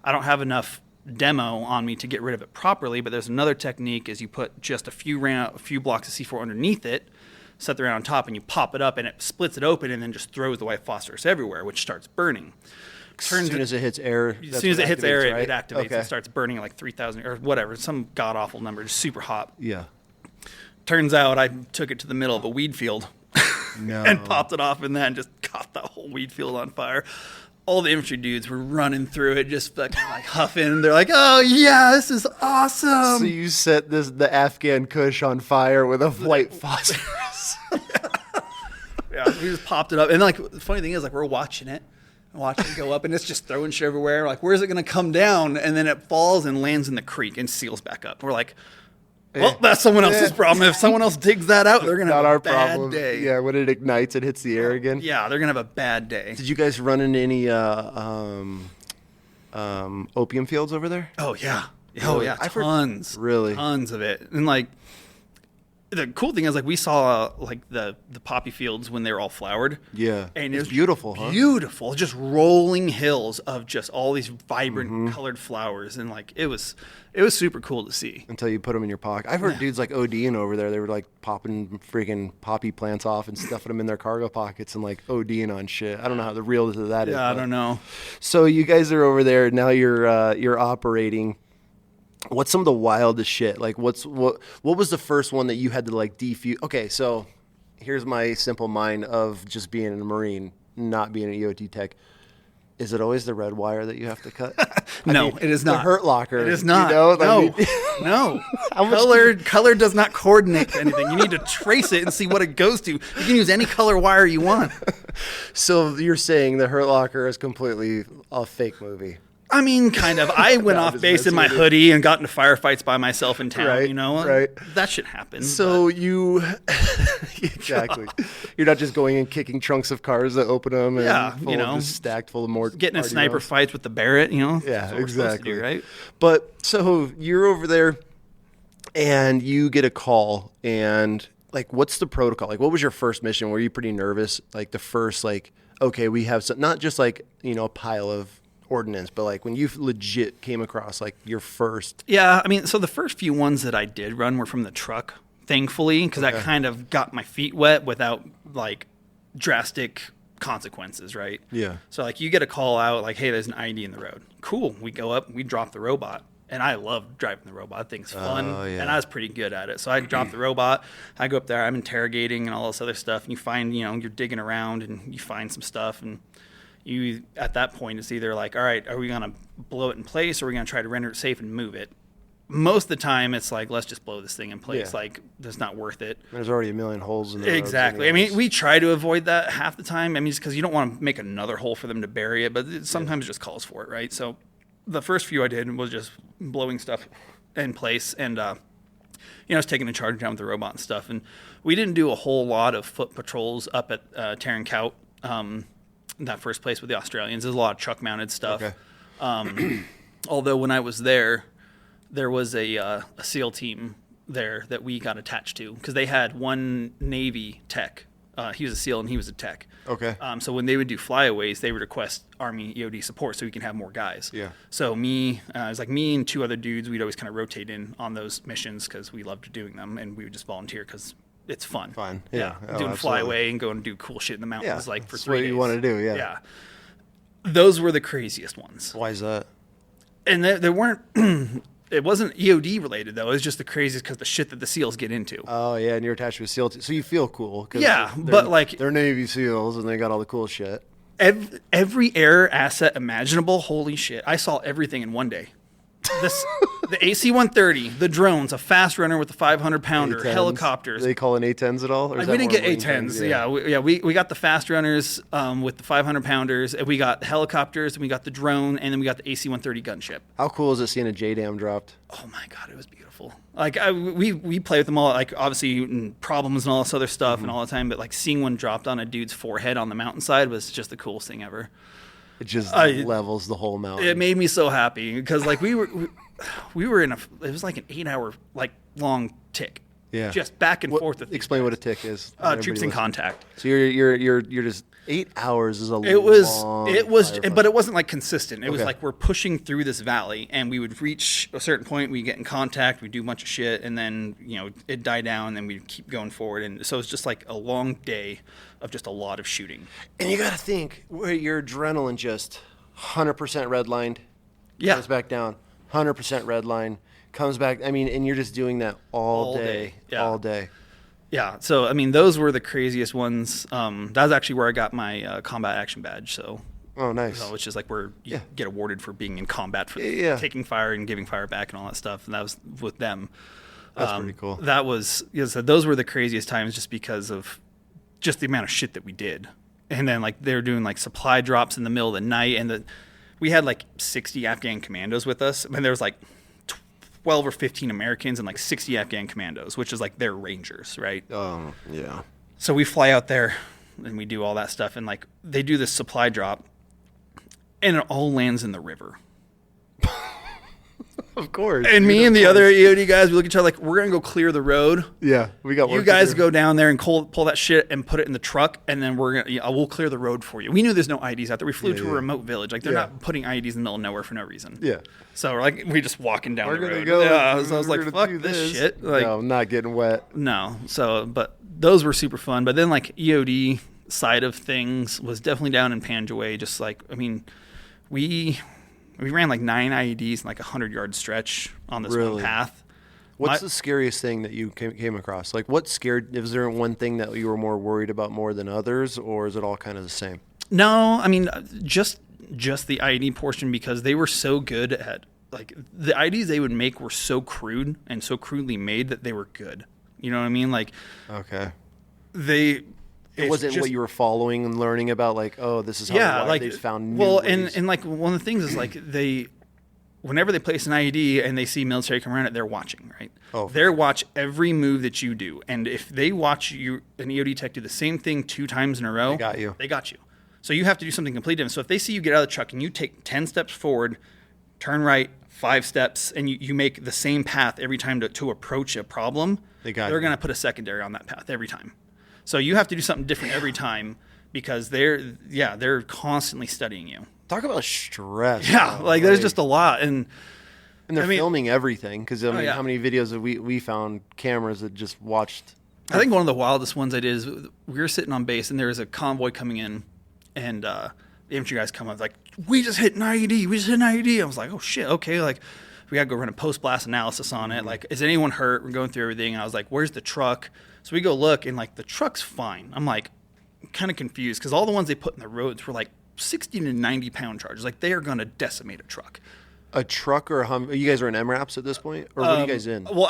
[SPEAKER 2] I don't have enough demo on me to get rid of it properly, but there's another technique is you put just a few blocks of C4 underneath it, set the round on top, and you pop it up, and it splits it open and then just throws the white phosphorus everywhere, which starts burning.
[SPEAKER 1] As soon as it hits air,
[SPEAKER 2] as soon as it hits air,
[SPEAKER 1] right?
[SPEAKER 2] it activates
[SPEAKER 1] Okay.
[SPEAKER 2] and starts burning at like 3,000 or whatever, some god-awful number, just super hot.
[SPEAKER 1] Yeah.
[SPEAKER 2] Turns out I took it to the middle of a weed field and popped it off in that and just caught the whole weed field on fire. All the infantry dudes were running through it, just fucking like huffing. They're like, "Oh yeah, this is awesome!"
[SPEAKER 1] So you set the Afghan Kush on fire with a white phosphorus.
[SPEAKER 2] Yeah, we just popped it up, and like the funny thing is, like we're watching it go up, and it's just throwing shit everywhere. Like, where's it gonna come down? And then it falls and lands in the creek and seals back up. We're like, well, that's someone else's problem. If someone else digs that out, they're gonna have a bad day.
[SPEAKER 1] Yeah, when it ignites, it hits the air again.
[SPEAKER 2] Yeah, they're gonna have a bad day.
[SPEAKER 1] Did you guys run into any opium fields over there?
[SPEAKER 2] Oh yeah,
[SPEAKER 1] I've heard-
[SPEAKER 2] tons,
[SPEAKER 1] really?
[SPEAKER 2] tons of it. And like the cool thing is, like we saw like the poppy fields when they were all flowered.
[SPEAKER 1] Yeah,
[SPEAKER 2] and
[SPEAKER 1] it's beautiful, huh?
[SPEAKER 2] Beautiful, just rolling hills of just all these vibrant colored flowers, and like it was super cool to see.
[SPEAKER 1] Until you put them in your pocket. I've heard dudes like ODing over there. They were like popping freaking poppy plants off and stuffing them in their cargo pockets and like ODing on shit. I don't know how the real that is.
[SPEAKER 2] Yeah, I don't know.
[SPEAKER 1] So you guys are over there now. You're operating. What's some of the wildest shit? Like what was the first one that you had to like defuse? Okay, so here's my simple mind of just being a Marine, not being an EOT tech. Is it always the red wire that you have to cut?
[SPEAKER 2] No, it is not.
[SPEAKER 1] The hurt locker.
[SPEAKER 2] It is not.
[SPEAKER 1] You know?
[SPEAKER 2] No, no. Color does not coordinate to anything. You need to trace it and see what it goes to. You can use any color wire you want.
[SPEAKER 1] So you're saying the hurt locker is completely a fake movie?
[SPEAKER 2] I mean, kind of. I went off base in my hoodie and got into firefights by myself in town,
[SPEAKER 1] right,
[SPEAKER 2] you know?
[SPEAKER 1] Right.
[SPEAKER 2] That shit happens.
[SPEAKER 1] So you... Exactly. You're not just going and kicking trunks of cars that open them and just stacked full of more...
[SPEAKER 2] Getting in sniper fights with the Barrett, you know?
[SPEAKER 1] Yeah,
[SPEAKER 2] That's what we're
[SPEAKER 1] exactly.
[SPEAKER 2] supposed to do, right?
[SPEAKER 1] But so you're over there and you get a call and like, what's the protocol? Like, what was your first mission? Were you pretty nervous? Like the first, like, okay, we have some, not just like, you know, a pile of ordnance, but like when you legit came across like your first...
[SPEAKER 2] Yeah, I mean, so the first few ones that I did run were from the truck, thankfully, because that kind of got my feet wet without like drastic consequences, right?
[SPEAKER 1] Yeah.
[SPEAKER 2] So like you get a call out like, hey, there's an ID in the road. Cool. We go up, we drop the robot. And I love driving the robot. That thing's fun. And I was pretty good at it. So I dropped the robot. I go up there. I'm interrogating and all this other stuff. And you find, you know, you're digging around and you find some stuff. And you, at that point, it's either like, all right, are we going to blow it in place or are we going to try to render it safe and move it? Most of the time, it's like, let's just blow this thing in place.
[SPEAKER 1] Yeah.
[SPEAKER 2] Like, that's not worth it.
[SPEAKER 1] There's already a million holes in the roads
[SPEAKER 2] Exactly. I
[SPEAKER 1] anyways.
[SPEAKER 2] mean, we try to avoid that half the time. I mean, just because you don't want to make another hole for them to bury it, but sometimes it just calls for it, right? So the first few I did was just blowing stuff in place and, you know, I was taking the charge down with the robot and stuff. And we didn't do a whole lot of foot patrols up at Terran Kaut, in that first place with the Australians. There's a lot of truck mounted stuff.
[SPEAKER 1] Okay.
[SPEAKER 2] Although when I was there was a SEAL team there that we got attached to because they had one Navy tech. He was a SEAL and he was a tech.
[SPEAKER 1] Okay.
[SPEAKER 2] So when they would do flyaways, they would request Army EOD support so we can have more guys.
[SPEAKER 1] Yeah.
[SPEAKER 2] So it was like me and two other dudes. We'd always kind of rotate in on those missions because we loved doing them, and we would just volunteer because it's fun.
[SPEAKER 1] Fun. Yeah. Oh,
[SPEAKER 2] Doing
[SPEAKER 1] absolutely.
[SPEAKER 2] flyaway and going to do cool shit in the mountains like for
[SPEAKER 1] That's
[SPEAKER 2] 3
[SPEAKER 1] what
[SPEAKER 2] days.
[SPEAKER 1] you want to do. Yeah.
[SPEAKER 2] Yeah. Those were the craziest ones.
[SPEAKER 1] Why is that?
[SPEAKER 2] And they weren't. It wasn't EOD related though. It was just the craziest because the shit that the SEALs get into.
[SPEAKER 1] Oh yeah, and you're attached to a SEAL team, so you feel cool. 'Cause
[SPEAKER 2] Yeah,
[SPEAKER 1] they're-
[SPEAKER 2] but like
[SPEAKER 1] they're Navy SEALs and they got all the cool shit.
[SPEAKER 2] every air asset imaginable. Holy shit! I saw everything in one day. The AC-130, the drones, a fast runner with a 500-pounder,
[SPEAKER 1] A-10s.
[SPEAKER 2] helicopters.
[SPEAKER 1] They call it A10s at all? Or is
[SPEAKER 2] We
[SPEAKER 1] that
[SPEAKER 2] didn't
[SPEAKER 1] more
[SPEAKER 2] get
[SPEAKER 1] Marine
[SPEAKER 2] A10s.
[SPEAKER 1] things?
[SPEAKER 2] We got the fast runners with the 500-pounders, and we got helicopters, and we got the drone, and then we got the AC-130 gunship.
[SPEAKER 1] How cool is it seeing a JDAM dropped?
[SPEAKER 2] Oh my god, it was beautiful. Like we play with them all, like obviously in problems and all this other stuff and all the time, but like seeing one dropped on a dude's forehead on the mountainside was just the coolest thing ever.
[SPEAKER 1] It just levels the whole mountain.
[SPEAKER 2] It made me so happy because like we were in it was like an 8-hour like long tick.
[SPEAKER 1] Yeah.
[SPEAKER 2] Just back and forth. With
[SPEAKER 1] explain what a tick is.
[SPEAKER 2] Troops in contact.
[SPEAKER 1] So you're just 8 hours is a
[SPEAKER 2] It was,
[SPEAKER 1] firefight.
[SPEAKER 2] but it wasn't like consistent. It was
[SPEAKER 1] Okay.
[SPEAKER 2] like we're pushing through this valley, and we would reach a certain point, we get in contact, we do a bunch of shit, and then it'd die down, and then we'd keep going forward. And so it's just like a long day of just a lot of shooting.
[SPEAKER 1] And you got to think where your adrenaline just 100% redlined,
[SPEAKER 2] Yeah.
[SPEAKER 1] comes back down, 100% redline, comes back. I mean, and you're just doing that all day.
[SPEAKER 2] Yeah.
[SPEAKER 1] All day.
[SPEAKER 2] Yeah, so I mean, those were the craziest ones. That was actually where I got my combat action badge. So,
[SPEAKER 1] Oh, nice.
[SPEAKER 2] which is like where you
[SPEAKER 1] Yeah.
[SPEAKER 2] get awarded for being in combat for
[SPEAKER 1] Yeah.
[SPEAKER 2] taking fire and giving fire back and all that stuff. And that was with them.
[SPEAKER 1] That's pretty cool.
[SPEAKER 2] That was, so those were the craziest times, just because of just the amount of shit that we did. And then like they were doing like supply drops in the middle of the night, and we had like 60 Afghan commandos with us. I mean, there was like 12 or 15 Americans and like 60 Afghan commandos, which is like their rangers, right?
[SPEAKER 1] Yeah.
[SPEAKER 2] So we fly out there and we do all that stuff, and like they do this supply drop, and it all lands in the river.
[SPEAKER 1] Of course.
[SPEAKER 2] And me and the other EOD guys, we look at each other like, we're gonna go clear the road.
[SPEAKER 1] Yeah, we got work
[SPEAKER 2] You guys
[SPEAKER 1] to do.
[SPEAKER 2] go down there and pull that shit and put it in the truck, and then we'll clear the road for you. We knew there's no IEDs out there. We flew to a remote village. Like they're not putting IEDs in the middle of nowhere for no reason.
[SPEAKER 1] Yeah.
[SPEAKER 2] So we're like, we just walking down
[SPEAKER 1] We're
[SPEAKER 2] the
[SPEAKER 1] gonna
[SPEAKER 2] road.
[SPEAKER 1] go.
[SPEAKER 2] Yeah, I was
[SPEAKER 1] we're
[SPEAKER 2] like,
[SPEAKER 1] gonna
[SPEAKER 2] fuck
[SPEAKER 1] do
[SPEAKER 2] this shit. Like,
[SPEAKER 1] no, I'm not getting wet.
[SPEAKER 2] No. So, but those were super fun. But then like EOD side of things was definitely down in Panjway. Just like, I mean, we ran like 9 IEDs in like a 100-yard stretch on this one path.
[SPEAKER 1] What's the scariest thing that you came across? Like, what scared? Is there one thing that you were more worried about more than others, or is it all kind of the same?
[SPEAKER 2] No, I mean, just the IED portion, because they were so good at, like, the IEDs they would make were so crude and so crudely made that they were good. You know what I mean? Like,
[SPEAKER 1] Okay.
[SPEAKER 2] It
[SPEAKER 1] wasn't what you were following and learning about, like, oh, this is how
[SPEAKER 2] like
[SPEAKER 1] they found new
[SPEAKER 2] well,
[SPEAKER 1] ways.
[SPEAKER 2] and like one of the things is like whenever they place an IED and they see military come around it, they're watching, right?
[SPEAKER 1] Oh,
[SPEAKER 2] they watch every move that you do, and if they watch you, an EOD tech, do the same thing 2 times in a row,
[SPEAKER 1] They got you.
[SPEAKER 2] So you have to do something completely different. So if they see you get out of the truck and you take 10 steps forward, turn right, 5 steps, and you make the same path every time to approach a problem, they're going to put a secondary on that path every time. So you have to do something different every time, because they're constantly studying you.
[SPEAKER 1] Talk about stress.
[SPEAKER 2] Yeah, like there's just a lot, and
[SPEAKER 1] they're filming everything, because I mean,
[SPEAKER 2] yeah.
[SPEAKER 1] how many videos have we found cameras that just watched?
[SPEAKER 2] I think one of the wildest ones I did is we were sitting on base, and there was a convoy coming in, and the infantry guys come up like, we just hit an IED. I was like, oh shit, okay, like we gotta go run a post blast analysis on it. Like, is anyone hurt? We're going through everything, and I was like, where's the truck? So we go look, and like the truck's fine. I'm like kind of confused, because all the ones they put in the roads were like 60 to 90 pound charges. Like, they are going to decimate a truck.
[SPEAKER 1] A truck or a hum? You guys are in MRAPs at this point, or what are you guys in?
[SPEAKER 2] Well,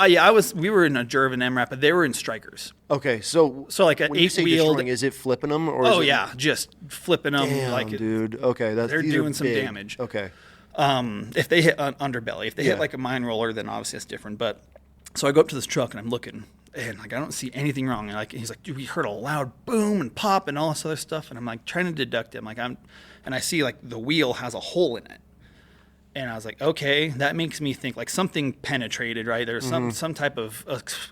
[SPEAKER 2] we were in a Jerv and MRAP, but they were in Strikers.
[SPEAKER 1] Okay, so
[SPEAKER 2] like an
[SPEAKER 1] when you say
[SPEAKER 2] 8-wheeled,
[SPEAKER 1] destroying, is it flipping them, or?
[SPEAKER 2] Oh
[SPEAKER 1] is it,
[SPEAKER 2] yeah, just flipping them.
[SPEAKER 1] Damn,
[SPEAKER 2] like
[SPEAKER 1] dude. Okay,
[SPEAKER 2] they're
[SPEAKER 1] these
[SPEAKER 2] doing
[SPEAKER 1] are
[SPEAKER 2] some
[SPEAKER 1] big.
[SPEAKER 2] damage.
[SPEAKER 1] Okay.
[SPEAKER 2] If they hit underbelly, if they hit like a mine roller, then obviously that's different. But so I go up to this truck and I'm looking, and like I don't see anything wrong. And like he's like, dude, we heard a loud boom and pop and all this other stuff. And I'm like trying to deduct it. And I see like the wheel has a hole in it. And I was like, okay, that makes me think like something penetrated, right? There's some type of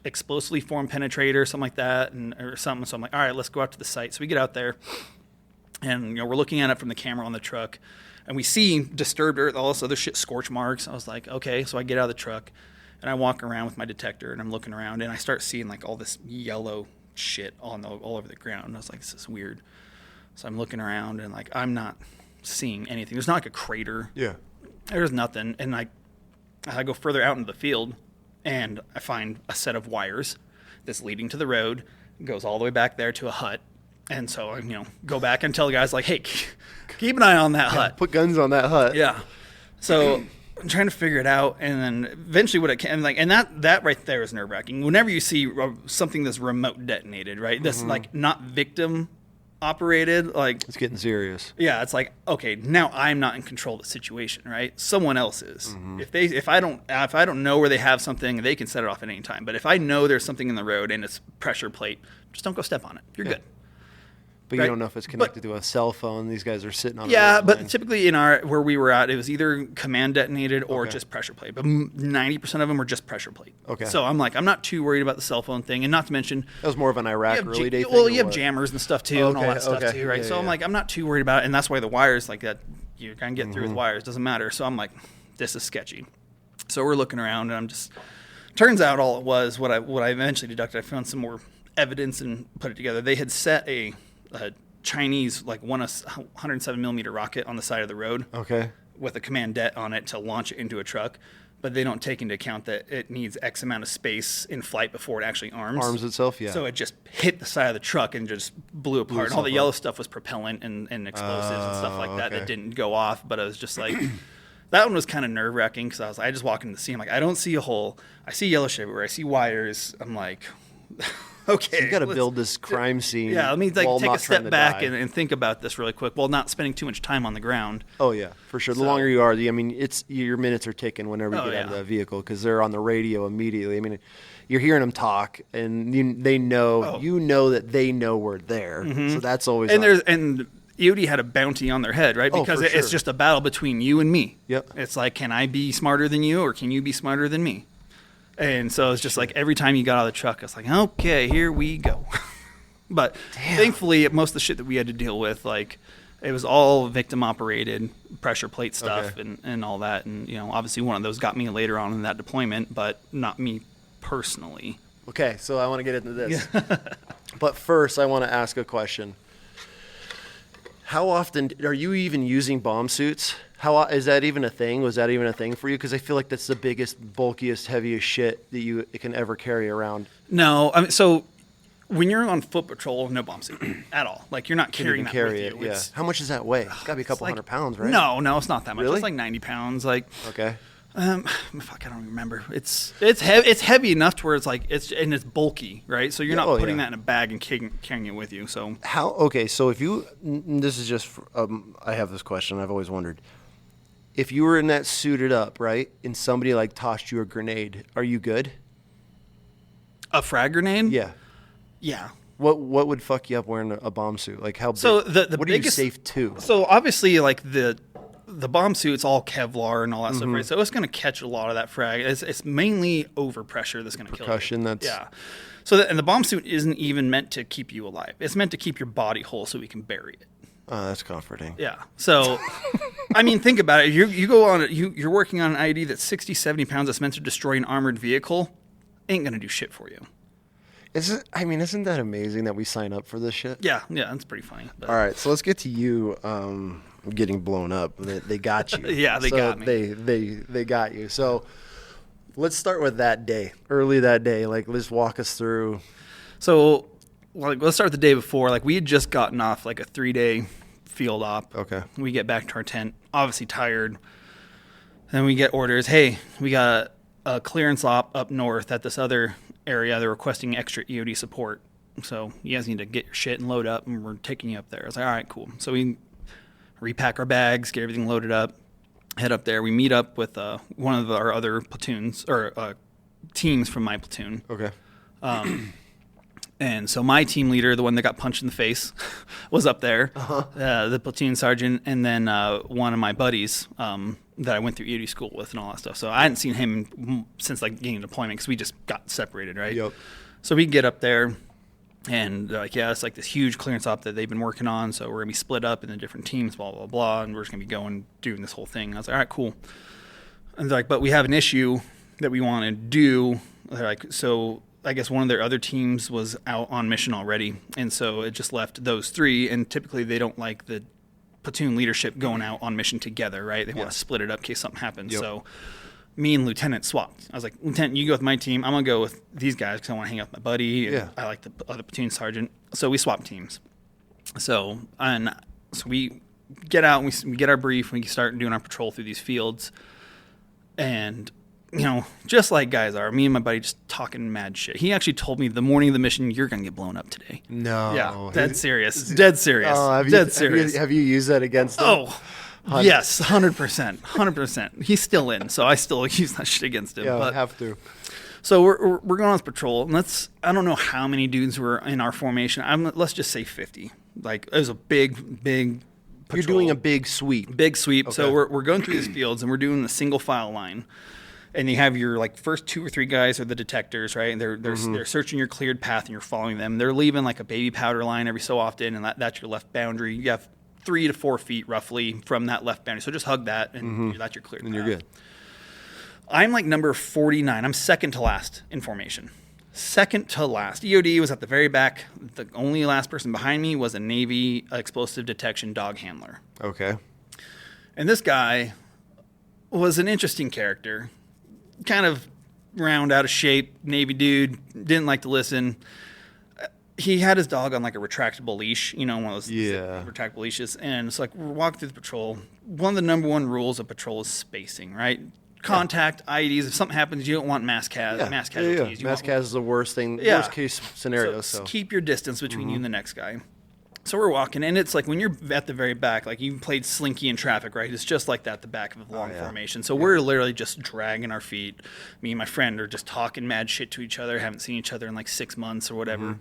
[SPEAKER 2] explosively formed penetrator, something like that, or something. So I'm like, all right, let's go out to the site. So we get out there, and we're looking at it from the camera on the truck, and we see disturbed earth, all this other shit, scorch marks. I was like, okay. So I get out of the truck, and I walk around with my detector, and I'm looking around, and I start seeing like all this yellow shit all over the ground. And I was like, this is weird. So I'm looking around, and like I'm not seeing anything. There's not like a crater.
[SPEAKER 1] Yeah.
[SPEAKER 2] There's nothing. And I go further out into the field, and I find a set of wires that's leading to the road, goes all the way back there to a hut. And so I, go back and tell the guys like, hey, keep an eye on that hut.
[SPEAKER 1] Put guns on that hut.
[SPEAKER 2] Yeah. So I'm trying to figure it out, and then eventually what it can, like, and that right there is nerve wracking. Whenever you see something that's remote detonated, right? That's like not victim operated, like
[SPEAKER 1] It's getting serious.
[SPEAKER 2] yeah, it's like, okay, now I'm not in control of the situation, right? Someone else is. If I don't know where they have something, they can set it off at any time. But if I know there's something in the road and it's pressure plate, just don't go step on it. You're good.
[SPEAKER 1] But you don't know if it's connected to a cell phone. These guys are sitting on.
[SPEAKER 2] Yeah, but typically where we were at, it was either command detonated or just pressure plate. But 90% of them were just pressure plate.
[SPEAKER 1] Okay.
[SPEAKER 2] So I'm not too worried about the cell phone thing, and not to mention
[SPEAKER 1] that was more of an Iraq early day thing.
[SPEAKER 2] Well, you have jammers and stuff too, and all that stuff too, right?
[SPEAKER 1] Yeah,
[SPEAKER 2] so I'm I'm not too worried about it, and that's why the wires like that you can get through with wires doesn't matter. So I'm like, this is sketchy. So we're looking around, and I'm just. Turns out all it was what I eventually deducted. I found some more evidence and put it together. They had set a Chinese 107 millimeter rocket on the side of the road.
[SPEAKER 1] Okay.
[SPEAKER 2] With a command det on it to launch it into a truck, but they don't take into account that it needs X amount of space in flight before it actually arms
[SPEAKER 1] itself. Yeah.
[SPEAKER 2] So it just hit the side of the truck and just blew apart. And all the yellow stuff was propellant and explosives and stuff like that that didn't go off. But I was just like, that one was kind of nerve wracking because I just walk into the scene. I'm like, I don't see a hole. I see yellow shit everywhere. I see wires. I'm like. Okay,
[SPEAKER 1] so you got to build this crime scene.
[SPEAKER 2] Yeah, let me take a step back and think about this really quick while not spending too much time on the ground.
[SPEAKER 1] Oh yeah, for sure. The longer you are, your minutes are ticking whenever you get out of that vehicle because they're on the radio immediately. I mean, you're hearing them talk, and they know you know that they know we're there. Mm-hmm. So that's always
[SPEAKER 2] and EOD had a bounty on their head, right? Because it's just a battle between you and me.
[SPEAKER 1] Yep.
[SPEAKER 2] It's like, can I be smarter than you, or can you be smarter than me? And so it's just like every time you got out of the truck, it's like, okay, here we go. But thankfully, most of the shit that we had to deal with, it was all victim operated pressure plate stuff and all that. And, obviously one of those got me later on in that deployment, but not me personally.
[SPEAKER 1] Okay, so I want to get into this. Yeah. But first, I want to ask a question. How often are you even using bomb suits? Is that even a thing? Was that even a thing for you? Because I feel like that's the biggest, bulkiest, heaviest shit that you can ever carry around.
[SPEAKER 2] No, so when you're on foot patrol, no bomb suit at all. You're not carrying that with you.
[SPEAKER 1] Yeah. How much does that weigh? It's got to be a couple hundred pounds, right?
[SPEAKER 2] No, it's not that much.
[SPEAKER 1] Really?
[SPEAKER 2] It's 90 pounds.
[SPEAKER 1] Okay.
[SPEAKER 2] Fuck, I don't remember. It's heavy enough to where it's bulky, right? So you're not putting that in a bag and carrying it with you. So
[SPEAKER 1] so if you, this is just, I have this question I've always wondered. If you were in that suited up, right, and somebody tossed you a grenade, are you good?
[SPEAKER 2] A frag grenade?
[SPEAKER 1] Yeah.
[SPEAKER 2] Yeah.
[SPEAKER 1] What would fuck you up wearing a bomb suit? How big?
[SPEAKER 2] So the
[SPEAKER 1] what
[SPEAKER 2] biggest,
[SPEAKER 1] are you safe to?
[SPEAKER 2] So obviously the bomb suit's all Kevlar and all that stuff, right? So it's going to catch a lot of that frag. It's mainly overpressure that's going to kill you.
[SPEAKER 1] Percussion,
[SPEAKER 2] yeah. So and the bomb suit isn't even meant to keep you alive. It's meant to keep your body whole so we can bury it.
[SPEAKER 1] Oh, that's comforting.
[SPEAKER 2] Yeah. So, I mean, think about it. You go on you're working on an ID that's 60, 70 pounds that's meant to destroy an armored vehicle. Ain't going to do shit for you.
[SPEAKER 1] Isn't that amazing that we sign up for this shit?
[SPEAKER 2] Yeah, that's pretty funny. But.
[SPEAKER 1] All right, so let's get to you getting blown up. They got you.
[SPEAKER 2] Yeah, they got me.
[SPEAKER 1] They got you. So let's start with that day, early that day. Let's walk us through.
[SPEAKER 2] So, let's start the day before. We had just gotten off a 3-day field op.
[SPEAKER 1] Okay.
[SPEAKER 2] We get back to our tent, obviously tired. Then we get orders. Hey, we got a clearance op up north at this other area. They're requesting extra EOD support. So you guys need to get your shit and load up, and we're taking you up there. I was like, all right, cool. So we repack our bags, get everything loaded up, head up there. We meet up with one of our other platoons or teams from my platoon.
[SPEAKER 1] Okay.
[SPEAKER 2] And so my team leader, the one that got punched in the face, was up there, the platoon sergeant, and then one of my buddies that I went through EOD school with and all that stuff. So I hadn't seen him since getting deployment because we just got separated, right?
[SPEAKER 1] Yep.
[SPEAKER 2] So we get up there, and they're like, it's this huge clearance op that they've been working on, so we're going to be split up into different teams, blah, blah, blah, and we're just going to be doing this whole thing. And I was like, all right, cool. And they're like, but we have an issue that we want to do. They're like, so I guess one of their other teams was out on mission already, and so it just left those three, and typically they don't like the platoon leadership going out on mission together, right? They want to split it up in case something happens. Yep. So me and Lieutenant swapped. I was like, Lieutenant, you go with my team. I'm going to go with these guys because I want to hang out with my buddy, and I like the other platoon sergeant. So we swapped teams. So we get out, and we get our brief, and we start doing our patrol through these fields, and just like guys are, me and my buddy just talking mad shit. He actually told me the morning of the mission, you're going to get blown up today.
[SPEAKER 1] No.
[SPEAKER 2] Yeah, dead serious. Dead serious.
[SPEAKER 1] Have you used that against him?
[SPEAKER 2] Oh, yes, 100%. 100%. He's still in, so I still use that shit against him.
[SPEAKER 1] Yeah,
[SPEAKER 2] but,
[SPEAKER 1] I have to.
[SPEAKER 2] So we're going on this patrol, and I don't know how many dudes were in our formation. Let's just say 50. Like it was a big patrol.
[SPEAKER 1] You're doing a big sweep.
[SPEAKER 2] Big sweep.
[SPEAKER 1] Okay.
[SPEAKER 2] So we're going through these fields and we're doing the single file line. And you have your like first 2 or 3 guys are the detectors, right? And they're searching your cleared path and you're following them. They're leaving like a baby powder line every so often, and that's your left boundary. You have 3 to 4 feet roughly from that left boundary. So just hug that, and that's your cleared path.
[SPEAKER 1] And you're good.
[SPEAKER 2] I'm like number 49. I'm second to last in formation. Second to last. EOD was at the very back. The only last person behind me was a Navy explosive detection dog handler.
[SPEAKER 1] Okay.
[SPEAKER 2] And this guy was an interesting character. Kind of round, out of shape, Navy dude, didn't like to listen. He had his dog on like a retractable leash, one of those retractable leashes. And it's like we're walking through the patrol. One of the number one rules of patrol is spacing, right? Contact, IEDs. If something happens, you don't want mass casualties.
[SPEAKER 1] Mass cas is the worst thing, worst case scenario. So
[SPEAKER 2] keep your distance between you and the next guy. So we're walking, and it's like when you're at the very back, like you played Slinky in Traffic, right? It's just like that, the back of a long formation. So we're literally just dragging our feet. Me and my friend are just talking mad shit to each other, haven't seen each other in like 6 months or whatever.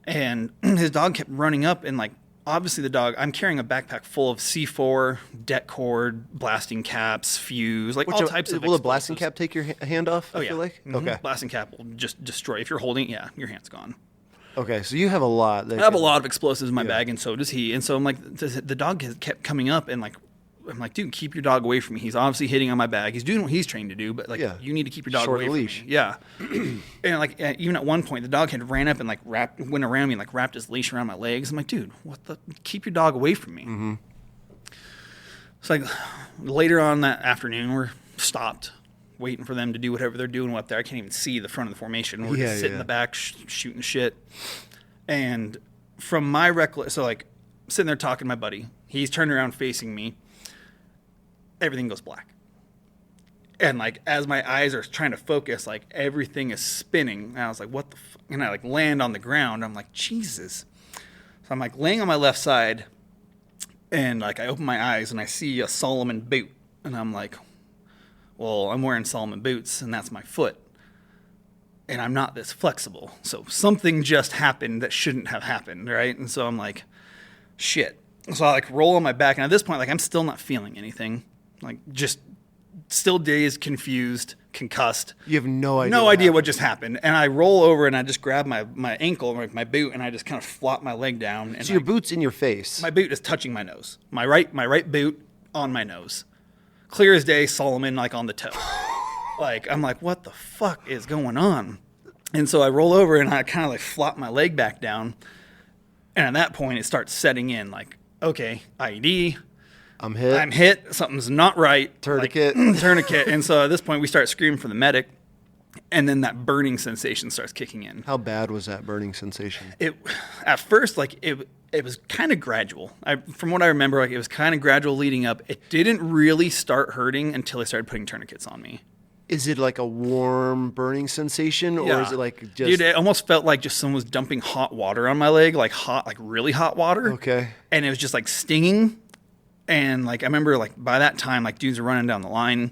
[SPEAKER 2] And his dog kept running up, and like obviously the dog, I'm carrying a backpack full of C4, det cord, blasting caps, fuse, like all types of
[SPEAKER 1] Will a blasting cap take your hand off, I feel like?
[SPEAKER 2] Okay. Blasting cap will just destroy. If you're holding it, your hand's gone.
[SPEAKER 1] Okay, so you have a lot.
[SPEAKER 2] I have a lot of explosives in my bag, and so does he. And so I'm like, the dog has kept coming up, and like, I'm like, dude, keep your dog away from me. He's obviously hitting on my bag. He's doing what he's trained to do, but like, you need to keep your dog away from me. Yeah. And like, even at one point, the dog had ran up and like went around me and like wrapped his leash around my legs. I'm like, dude, keep your dog away from me. It's like later on that afternoon, we're stopped, waiting for them to do whatever they're doing up there. I can't even see the front of the formation. We're just sitting in the back shooting shit. And from my recollection, so like sitting there talking to my buddy, he's turned around facing me. Everything goes black. And like as my eyes are trying to focus, like everything is spinning. And I was like, what the fuck? And I like land on the ground. I'm like, Jesus. So I'm like laying on my left side, and like I open my eyes and I see a Solomon boot. And I'm like, well, I'm wearing Solomon boots, and that's my foot. And I'm not this flexible. So something just happened that shouldn't have happened, right? And so I'm like, shit. So I like roll on my back, and at this point, like I'm still not feeling anything. Like just still dazed, confused, concussed.
[SPEAKER 1] You have no idea.
[SPEAKER 2] No idea what just happened. And I roll over and I just grab my ankle, my boot, and I just kind of flop my leg down. And
[SPEAKER 1] so your boot's in your face.
[SPEAKER 2] My boot is touching my nose. My right boot on my nose. Clear as day, Solomon like on the toe. Like I'm like, what the fuck is going on? And so I roll over and I kind of like flop my leg back down. And at that point, it starts setting in like, okay, IED.
[SPEAKER 1] I'm
[SPEAKER 2] hit. Something's not right.
[SPEAKER 1] Tourniquet.
[SPEAKER 2] Like, tourniquet. And so at this point, we start screaming for the medic. And then that burning sensation starts kicking in.
[SPEAKER 1] How bad was that burning sensation?
[SPEAKER 2] At first, like it was kind of gradual. From what I remember, like it was kind of gradual leading up. It didn't really start hurting until they started putting tourniquets on me.
[SPEAKER 1] Is it like a warm burning sensation, or is it like just?
[SPEAKER 2] Dude, it almost felt like just someone was dumping hot water on my leg, like really hot water.
[SPEAKER 1] Okay. And
[SPEAKER 2] it was just like stinging. And like I remember, like by that time, like dudes are running down the line,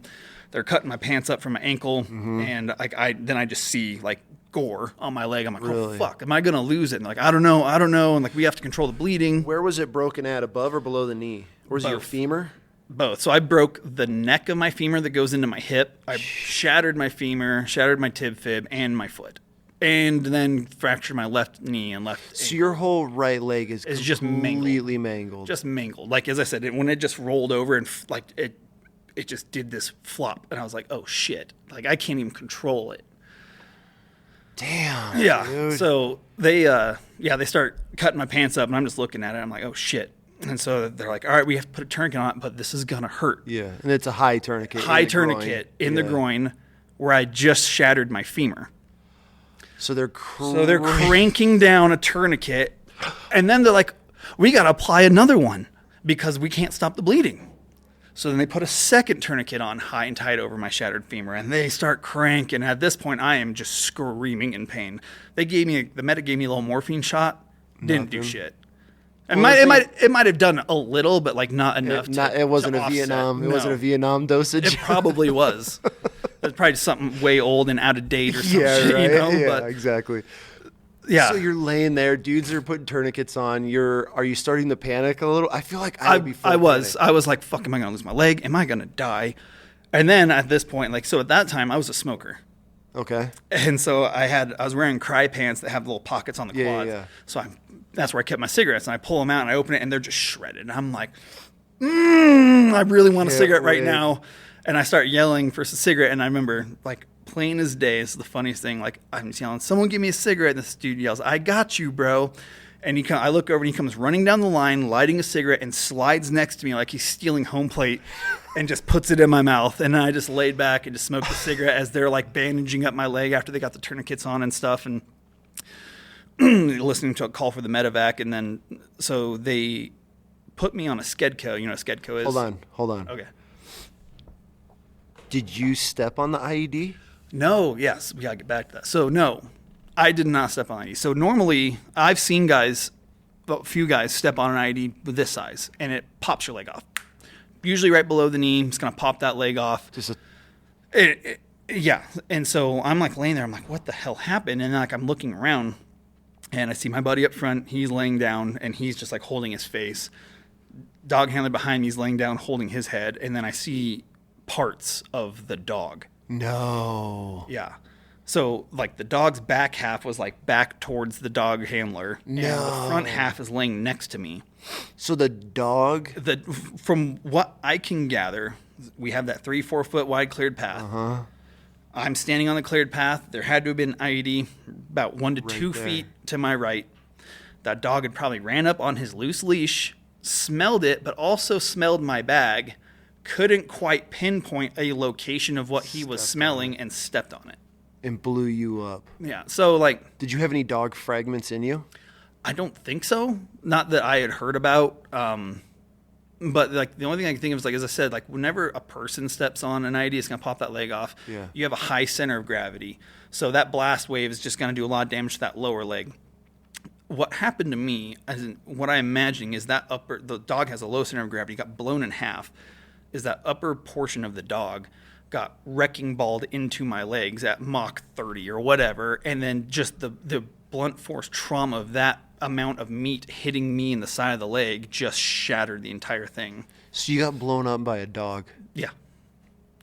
[SPEAKER 2] they're cutting my pants up from my ankle, and like I just see like gore on my leg. I'm like, oh fuck, am I gonna lose it? And like I don't know, and like we have to control the bleeding.
[SPEAKER 1] Where was it broken at? Above or below the knee? Or was it your femur?
[SPEAKER 2] Both. So I broke the neck of my femur that goes into my hip. I shattered my femur, shattered my tib fib, and my foot. And then fractured my left knee and left
[SPEAKER 1] So your whole right leg is
[SPEAKER 2] just
[SPEAKER 1] completely mangled.
[SPEAKER 2] Just mangled. Like, as I said, when it just rolled over and like it just did this flop. And I was like, oh, shit. Like, I can't even control it.
[SPEAKER 1] Damn.
[SPEAKER 2] Yeah.
[SPEAKER 1] Dude.
[SPEAKER 2] So they start cutting my pants up, and I'm just looking at it. I'm like, oh, shit. And so they're like, all right, we have to put a tourniquet on it, but this is going to hurt.
[SPEAKER 1] Yeah. And it's a high tourniquet.
[SPEAKER 2] High tourniquet in the groin where I just shattered my femur.
[SPEAKER 1] So they're
[SPEAKER 2] cranking down a tourniquet, and then they're like, we got to apply another one because we can't stop the bleeding. So then they put a second tourniquet on high and tight over my shattered femur, and they start cranking. At this point, I am just screaming in pain. The medic gave me a little morphine shot. Didn't do shit. It might have done a little, but like not enough.
[SPEAKER 1] It wasn't a Vietnam. It wasn't a Vietnam dosage.
[SPEAKER 2] It probably was. It's probably something way old and out of date or something.
[SPEAKER 1] Yeah, right.
[SPEAKER 2] You know?
[SPEAKER 1] Yeah,
[SPEAKER 2] but,
[SPEAKER 1] exactly.
[SPEAKER 2] Yeah.
[SPEAKER 1] So you're laying there, dudes are putting tourniquets on. Are you starting to panic a little? I feel like I would be full
[SPEAKER 2] I
[SPEAKER 1] of
[SPEAKER 2] was.
[SPEAKER 1] panic.
[SPEAKER 2] I was like, fuck, am I going to lose my leg? Am I going to die? And then at this point, like, so at that time, I was a smoker.
[SPEAKER 1] Okay.
[SPEAKER 2] And so I was wearing cry pants that have little pockets on the quads.
[SPEAKER 1] Yeah.
[SPEAKER 2] So that's where I kept my cigarettes. And I pull them out and I open it and they're just shredded. And I'm like, I really want a cigarette right now. And I start yelling for a cigarette. And I remember, like, plain as day, this is the funniest thing. Like, I'm just yelling, someone give me a cigarette. And this dude yells, I got you, bro. And I look over and he comes running down the line, lighting a cigarette, and slides next to me like he's stealing home plate and just puts it in my mouth. And then I just laid back and just smoked a cigarette as they're like bandaging up my leg after they got the tourniquets on and stuff, and listening to a call for the medevac. And then so they put me on a Skedco. You know what a Skedco is?
[SPEAKER 1] Hold on.
[SPEAKER 2] Okay.
[SPEAKER 1] Did you step on the IED?
[SPEAKER 2] No, yes, we got to get back to that. So, no, I did not step on an IED. So, normally, I've seen a few guys step on an IED with this size, and it pops your leg off. Usually right below the knee, it's going to pop that leg off. Yeah, and so I'm like laying there, I'm like, what the hell happened? And like I'm looking around, and I see my buddy up front, he's laying down, and he's just like holding his face. Dog handler behind me is laying down, holding his head, and then I see parts of the dog.
[SPEAKER 1] No.
[SPEAKER 2] Yeah. So, like, the dog's back half was, like, back towards the dog handler.
[SPEAKER 1] No.
[SPEAKER 2] And the front half is laying next to me.
[SPEAKER 1] So the dog...
[SPEAKER 2] From what I can gather, we have that 3-4 foot wide cleared path.
[SPEAKER 1] Uh-huh.
[SPEAKER 2] I'm standing on the cleared path. There had to have been an IED about 1 to 2 feet to my right. That dog had probably ran up on his loose leash, smelled it, but also smelled my bag. Couldn't quite pinpoint a location of what he was smelling and stepped on it.
[SPEAKER 1] And blew you up.
[SPEAKER 2] Yeah. So, like...
[SPEAKER 1] Did you have any dog fragments in you?
[SPEAKER 2] I don't think so. Not that I had heard about. But, like, the only thing I can think of is, like, as I said, like, whenever a person steps on an IED, it's going to pop that leg off.
[SPEAKER 1] Yeah.
[SPEAKER 2] You have a high center of gravity. So that blast wave is just going to do a lot of damage to that lower leg. What happened to me, what I'm imagining is that the dog has a low center of gravity, got blown in half, is that upper portion of the dog got wrecking balled into my legs at Mach 30 or whatever, and then just the blunt force trauma of that amount of meat hitting me in the side of the leg just shattered the entire thing.
[SPEAKER 1] So you got blown up by a dog?
[SPEAKER 2] Yeah.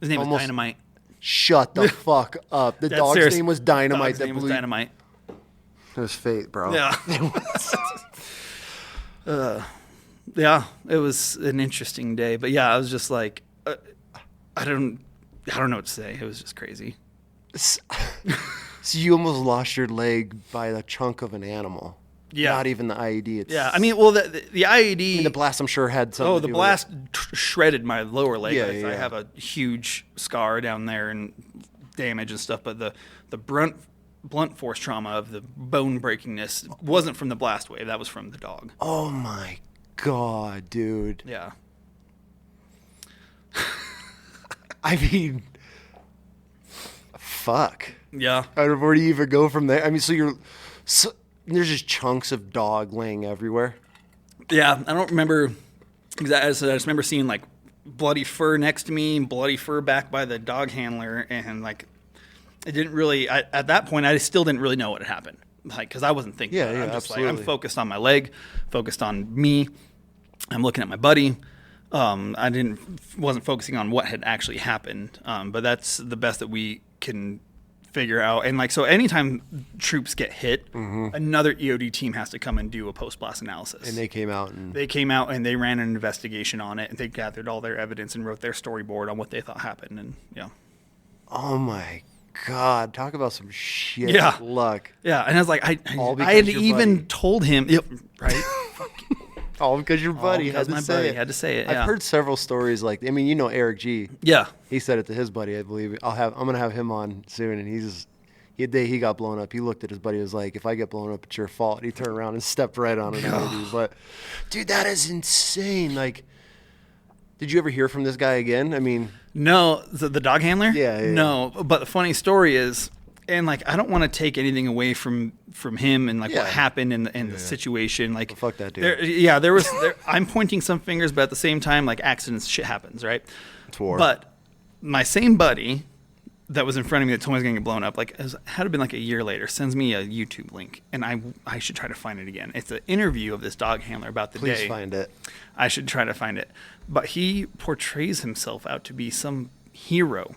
[SPEAKER 2] His name was Dynamite.
[SPEAKER 1] Shut the fuck up. The dog's name was Dynamite.
[SPEAKER 2] Dog's name was Dynamite.
[SPEAKER 1] It was fate, bro.
[SPEAKER 2] Yeah. Yeah, it was an interesting day. But yeah, I was just like, I don't know what to say. It was just crazy.
[SPEAKER 1] So you almost lost your leg by the chunk of an animal.
[SPEAKER 2] Yeah.
[SPEAKER 1] Not even the IED.
[SPEAKER 2] Yeah, I mean, well, the IED... I mean,
[SPEAKER 1] the blast, I'm sure, had something to do
[SPEAKER 2] the blast
[SPEAKER 1] with it.
[SPEAKER 2] shredded my lower leg.
[SPEAKER 1] Yeah,
[SPEAKER 2] I have a huge scar down there and damage and stuff, but the blunt force trauma of the bone breakingness wasn't from the blast wave. That was from the dog.
[SPEAKER 1] Oh, my God, dude.
[SPEAKER 2] Yeah.
[SPEAKER 1] I mean, fuck.
[SPEAKER 2] Yeah.
[SPEAKER 1] Where do you even go from there? I mean, there's just chunks of dog laying everywhere.
[SPEAKER 2] Yeah, I don't remember exactly. I just remember seeing like bloody fur next to me and bloody fur back by the dog handler, and like it didn't really. At that point, I still didn't really know what had happened, like because I wasn't thinking.
[SPEAKER 1] Yeah,
[SPEAKER 2] about it. I'm just
[SPEAKER 1] absolutely.
[SPEAKER 2] like I'm focused on my leg, focused on me. I'm looking at my buddy. I wasn't focusing on what had actually happened, but that's the best that we can figure out. And like, so anytime troops get hit, another EOD team has to come and do a post-blast analysis.
[SPEAKER 1] And they came out
[SPEAKER 2] and they ran an investigation on it, and they gathered all their evidence and wrote their storyboard on what they thought happened. And yeah.
[SPEAKER 1] Oh my God, talk about some shit luck.
[SPEAKER 2] Yeah, and I was like, I had even told him, right?
[SPEAKER 1] All because your buddy had to say it.
[SPEAKER 2] Had to say it. Yeah.
[SPEAKER 1] I've heard several stories like, I mean, you know Eric G.
[SPEAKER 2] Yeah.
[SPEAKER 1] He said it to his buddy, I believe. I'm gonna have him on soon, and the day he got blown up, he looked at his buddy and was like, if I get blown up, it's your fault. He turned around and stepped right on it. But dude, that is insane. Like, did you ever hear from this guy again? I mean,
[SPEAKER 2] no, the dog handler?
[SPEAKER 1] Yeah.
[SPEAKER 2] No, but the funny story is, and like I don't want to take anything away from him and like what happened in the situation. Like,
[SPEAKER 1] well, fuck that dude.
[SPEAKER 2] There was. I'm pointing some fingers, but at the same time, like accidents, shit happens, right?
[SPEAKER 1] It's war.
[SPEAKER 2] But my same buddy that was in front of me that told me I was going to get blown up, like, it had to been like a year later, sends me a YouTube link, and I should try to find it again. It's an interview of this dog handler about the day.
[SPEAKER 1] Please find it.
[SPEAKER 2] I should try to find it. But he portrays himself out to be some hero.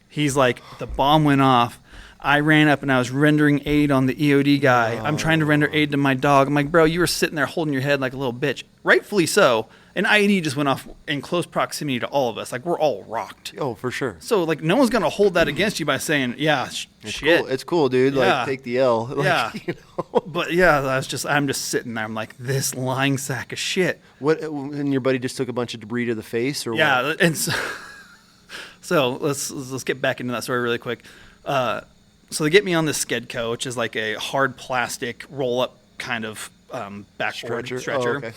[SPEAKER 2] He's like, the bomb went off. I ran up and I was rendering aid on the EOD guy. I'm trying to render aid to my dog. I'm like, bro, you were sitting there holding your head like a little bitch. Rightfully so. An IED just went off in close proximity to all of us. Like, we're all rocked.
[SPEAKER 1] Oh, for sure.
[SPEAKER 2] So, like, no one's going to hold that against you by saying, yeah, shit.
[SPEAKER 1] Cool. It's cool, dude.
[SPEAKER 2] Yeah.
[SPEAKER 1] Like, take the L. Like,
[SPEAKER 2] Yeah.
[SPEAKER 1] You know?
[SPEAKER 2] But, yeah, I'm just sitting there. I'm like, this lying sack of shit.
[SPEAKER 1] What? And your buddy just took a bunch of debris to the face, or
[SPEAKER 2] Yeah,
[SPEAKER 1] what?
[SPEAKER 2] and so let's get back into that story really quick. So they get me on this Skedco, which is like a hard plastic roll-up kind of backboard stretcher.
[SPEAKER 1] Oh, okay.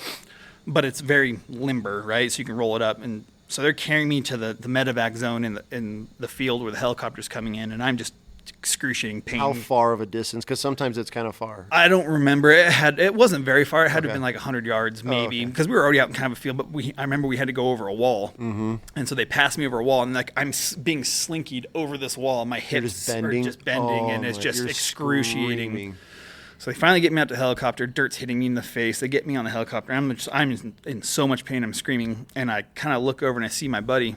[SPEAKER 2] But it's very limber, right? So you can roll it up. And so they're carrying me to the medevac zone in the field where the helicopter's coming in, and I'm just excruciating pain.
[SPEAKER 1] How far of a distance? Because sometimes it's kind of far.
[SPEAKER 2] I don't remember. It wasn't very far. It had to have been like 100 yards maybe, because we were already out in kind of a field. But I remember we had to go over a wall, and so they passed me over a wall, and like I'm being slinkied over this wall. My hips are just bending, and it's just excruciating.
[SPEAKER 1] Screaming.
[SPEAKER 2] So they finally get me out to the helicopter. Dirt's hitting me in the face. They get me on the helicopter. I'm in so much pain. I'm screaming, and I kind of look over and I see my buddy,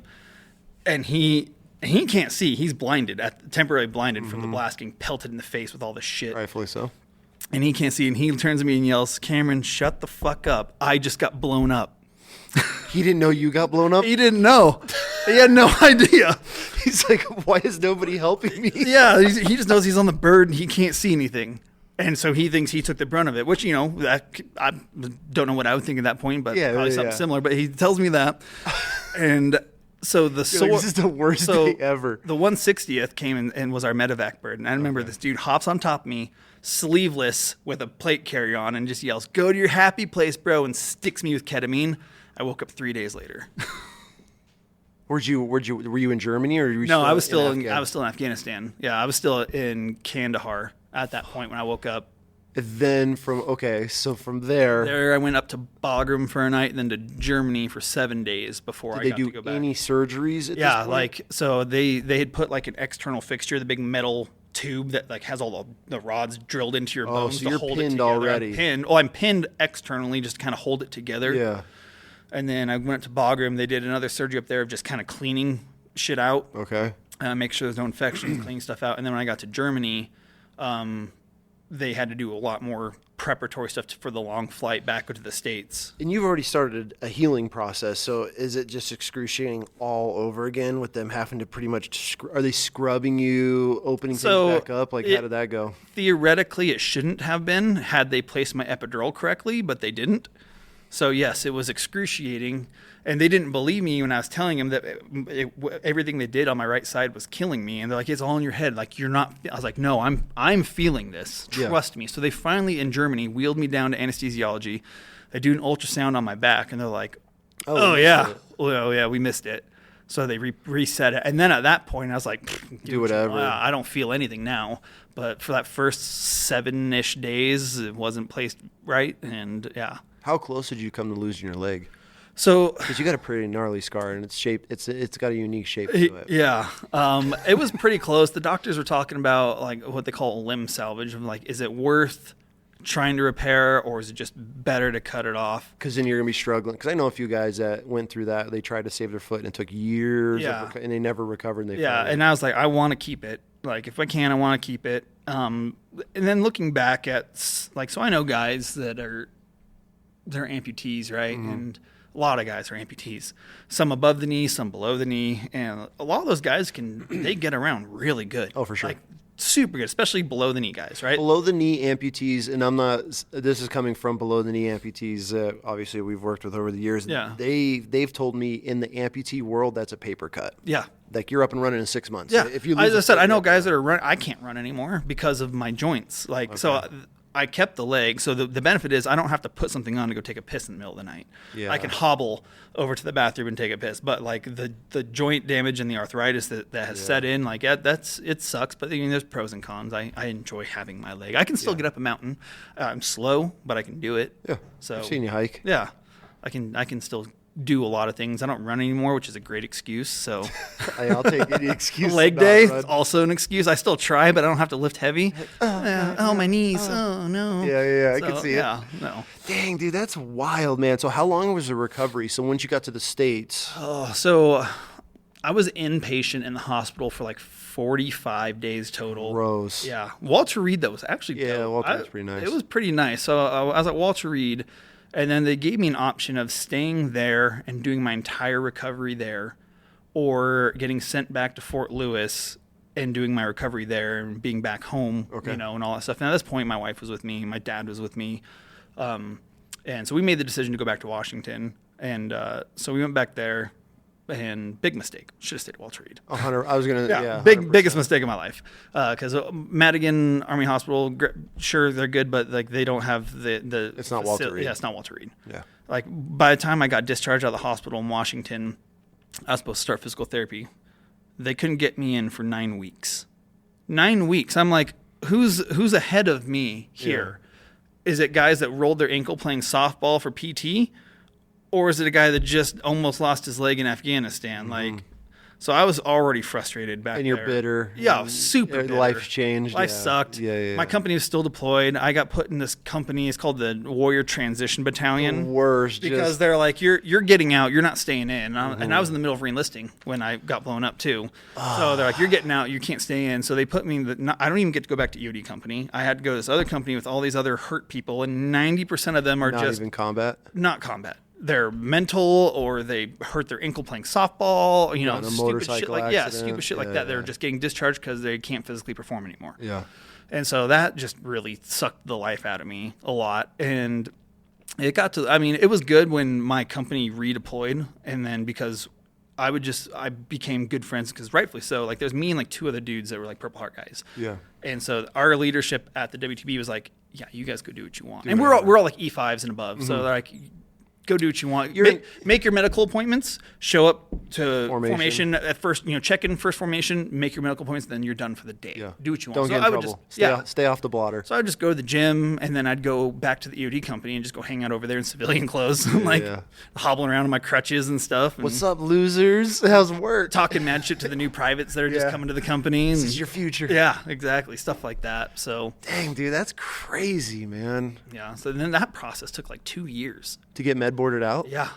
[SPEAKER 2] and he can't see. He's blinded, temporarily blinded from the blast, getting pelted in the face with all this shit.
[SPEAKER 1] Rightfully so.
[SPEAKER 2] And he can't see. And he turns to me and yells, "Cameron, shut the fuck up. I just got blown up."
[SPEAKER 1] He didn't know you got blown up?
[SPEAKER 2] He didn't know. He had no idea.
[SPEAKER 1] He's like, why is nobody helping me?
[SPEAKER 2] Yeah, he just knows he's on the bird and he can't see anything. And so he thinks he took the brunt of it, which, I don't know what I would think at that point, but probably something similar. But he tells me that. And so
[SPEAKER 1] This is the worst day ever.
[SPEAKER 2] The 160th came and was our medevac bird. And I remember this dude hops on top of me, sleeveless, with a plate carrier on, and just yells, "Go to your happy place, bro," and sticks me with ketamine. I woke up 3 days later.
[SPEAKER 1] Were you in Germany, or were you
[SPEAKER 2] No, I was still
[SPEAKER 1] in
[SPEAKER 2] Afghanistan. Yeah, I was still in Kandahar at that point when I woke up.
[SPEAKER 1] Then from there
[SPEAKER 2] I went up to Bagram for a night, and then to Germany for 7 days before I got to go back.
[SPEAKER 1] Did they do any surgeries at this point?
[SPEAKER 2] Like, so they had put like an external fixture, the big metal tube that like has all the rods drilled into your bones
[SPEAKER 1] so
[SPEAKER 2] to hold it
[SPEAKER 1] pinned
[SPEAKER 2] together.
[SPEAKER 1] already.
[SPEAKER 2] I'm pinned externally just to kind of hold it together.
[SPEAKER 1] Yeah.
[SPEAKER 2] And then I went to Bagram. They did another surgery up there of just kind of cleaning shit out.
[SPEAKER 1] Okay.
[SPEAKER 2] Make sure there's no infections, cleaning stuff out. And then when I got to Germany, they had to do a lot more preparatory stuff for the long flight back to the States.
[SPEAKER 1] And you've already started a healing process, so is it just excruciating all over again with them having to pretty much, are they scrubbing you, opening things back up? Like, how did that go?
[SPEAKER 2] Theoretically, it shouldn't have been had they placed my epidural correctly, but they didn't. So, yes, it was excruciating. And they didn't believe me when I was telling them that everything they did on my right side was killing me. And they're like, "It's all in your head. Like, you're not." I was like, "No, I'm feeling this. Trust me." So they finally, in Germany, wheeled me down to anesthesiology. They do an ultrasound on my back, and they're like, "Oh yeah, we missed it." So they reset it. And then at that point, I was like,
[SPEAKER 1] "Do whatever."
[SPEAKER 2] I don't feel anything now. But for that first 7-ish days, it wasn't placed right. And yeah.
[SPEAKER 1] How close did you come to losing your leg?
[SPEAKER 2] So,
[SPEAKER 1] because you got a pretty gnarly scar, and it's shaped. It's got a unique shape to it.
[SPEAKER 2] Yeah, it was pretty close. The doctors were talking about like what they call limb salvage. I'm like, is it worth trying to repair, or is it just better to cut it off?
[SPEAKER 1] Because then you're gonna be struggling. Because I know a few guys that went through that. They tried to save their foot, and it took years. And they never recovered. And
[SPEAKER 2] and I was like, I want to keep it. Like, if I can, I want to keep it. And then looking back at like, so I know guys that they're amputees, right? Mm-hmm. And a lot of guys are amputees. Some above the knee, some below the knee, and a lot of those guys they get around really good.
[SPEAKER 1] Oh, for sure.
[SPEAKER 2] Like, super good, especially below the knee guys, right?
[SPEAKER 1] Below the knee amputees, and I'm not. This is coming from below the knee amputees. Obviously, we've worked with over the years.
[SPEAKER 2] Yeah.
[SPEAKER 1] They've told me in the amputee world that's a paper cut.
[SPEAKER 2] Yeah.
[SPEAKER 1] Like, you're up and running in 6 months.
[SPEAKER 2] Yeah.
[SPEAKER 1] If you
[SPEAKER 2] as I said, I know guys that are running. I can't run anymore because of my joints. Like, so I kept the leg. So the benefit is I don't have to put something on to go take a piss in the middle of the night. Yeah. I can hobble over to the bathroom and take a piss. But like the joint damage and the arthritis that has set in, like, it sucks. But there's pros and cons. I enjoy having my leg. I can still get up a mountain. I'm slow, but I can do it.
[SPEAKER 1] Yeah.
[SPEAKER 2] So
[SPEAKER 1] I've seen you hike.
[SPEAKER 2] Yeah. I can still do a lot of things. I don't run anymore, which is a great excuse. So
[SPEAKER 1] I'll take any excuse.
[SPEAKER 2] leg day is also an excuse. I still try, but I don't have to lift heavy. My knees. Oh no.
[SPEAKER 1] Yeah. I can see it.
[SPEAKER 2] Yeah, no.
[SPEAKER 1] Dang, dude, that's wild, man. So how long was the recovery? So once you got to the States?
[SPEAKER 2] Oh, so I was inpatient in the hospital for like 45 days total.
[SPEAKER 1] Gross.
[SPEAKER 2] Yeah. Walter Reed, though, was actually dope.
[SPEAKER 1] Walter was pretty nice.
[SPEAKER 2] It was pretty nice. So I was at Walter Reed, and then they gave me an option of staying there and doing my entire recovery there, or getting sent back to Fort Lewis and doing my recovery there and being back home, and all that stuff. And at this point, my wife was with me. My dad was with me. And so we made the decision to go back to Washington. And so we went back there. And big mistake. Should have stayed at Walter Reed.
[SPEAKER 1] 100. I was gonna. Yeah.
[SPEAKER 2] Biggest mistake of my life. Because Madigan Army Hospital, sure they're good, but like they don't have the.
[SPEAKER 1] It's not Walter Reed.
[SPEAKER 2] Yeah, it's not Walter Reed.
[SPEAKER 1] Yeah.
[SPEAKER 2] Like by the time I got discharged out of the hospital in Washington, I was supposed to start physical therapy. They couldn't get me in for 9 weeks. 9 weeks. I'm like, who's ahead of me here? Yeah. Is it guys that rolled their ankle playing softball for PT? Or is it a guy that just almost lost his leg in Afghanistan?
[SPEAKER 1] Mm-hmm.
[SPEAKER 2] Like, so I was already frustrated back there.
[SPEAKER 1] And you're bitter.
[SPEAKER 2] Yeah, super bitter.
[SPEAKER 1] Life changed.
[SPEAKER 2] Life sucked.
[SPEAKER 1] Yeah.
[SPEAKER 2] My company was still deployed. I got put in this company. It's called the Warrior Transition Battalion.
[SPEAKER 1] The worst.
[SPEAKER 2] Because they're like, you're getting out. You're not staying in. And I was in the middle of reenlisting when I got blown up too. So they're like, you're getting out. You can't stay in. So they put me in I don't even get to go back to EOD company. I had to go to this other company with all these other hurt people. And 90% of them are
[SPEAKER 1] not even combat.
[SPEAKER 2] Not combat. They're mental, or they hurt their ankle playing softball, stupid shit like that. They're just getting discharged because they can't physically perform anymore.
[SPEAKER 1] Yeah.
[SPEAKER 2] And so that just really sucked the life out of me a lot. And it got to, it was good when my company redeployed. And then because I became good friends, because rightfully so, like there's me and like 2 other dudes that were like Purple Heart guys. Yeah. And so our leadership at the WTB was like, yeah, you guys go do what you want. And we're all like E5s and above. Mm-hmm. So they're like, go do what you want. Make your medical appointments. Show up to formation at first. Check in first formation. Make your medical appointments. Then you're done for the day. Yeah. Do what you want.
[SPEAKER 1] Don't get in trouble. Stay off the blotter.
[SPEAKER 2] So I would just go to the gym, and then I'd go back to the EOD company and just go hang out over there in civilian clothes, hobbling around on my crutches and stuff. And
[SPEAKER 1] what's up, losers? How's work?
[SPEAKER 2] Talking mad shit to the new privates that are just coming to the company.
[SPEAKER 1] This is your future.
[SPEAKER 2] Yeah, exactly. Stuff like that. So
[SPEAKER 1] dang, dude, that's crazy, man.
[SPEAKER 2] Yeah. So then that process took like 2 years
[SPEAKER 1] to get med boarded out.
[SPEAKER 2] Yeah,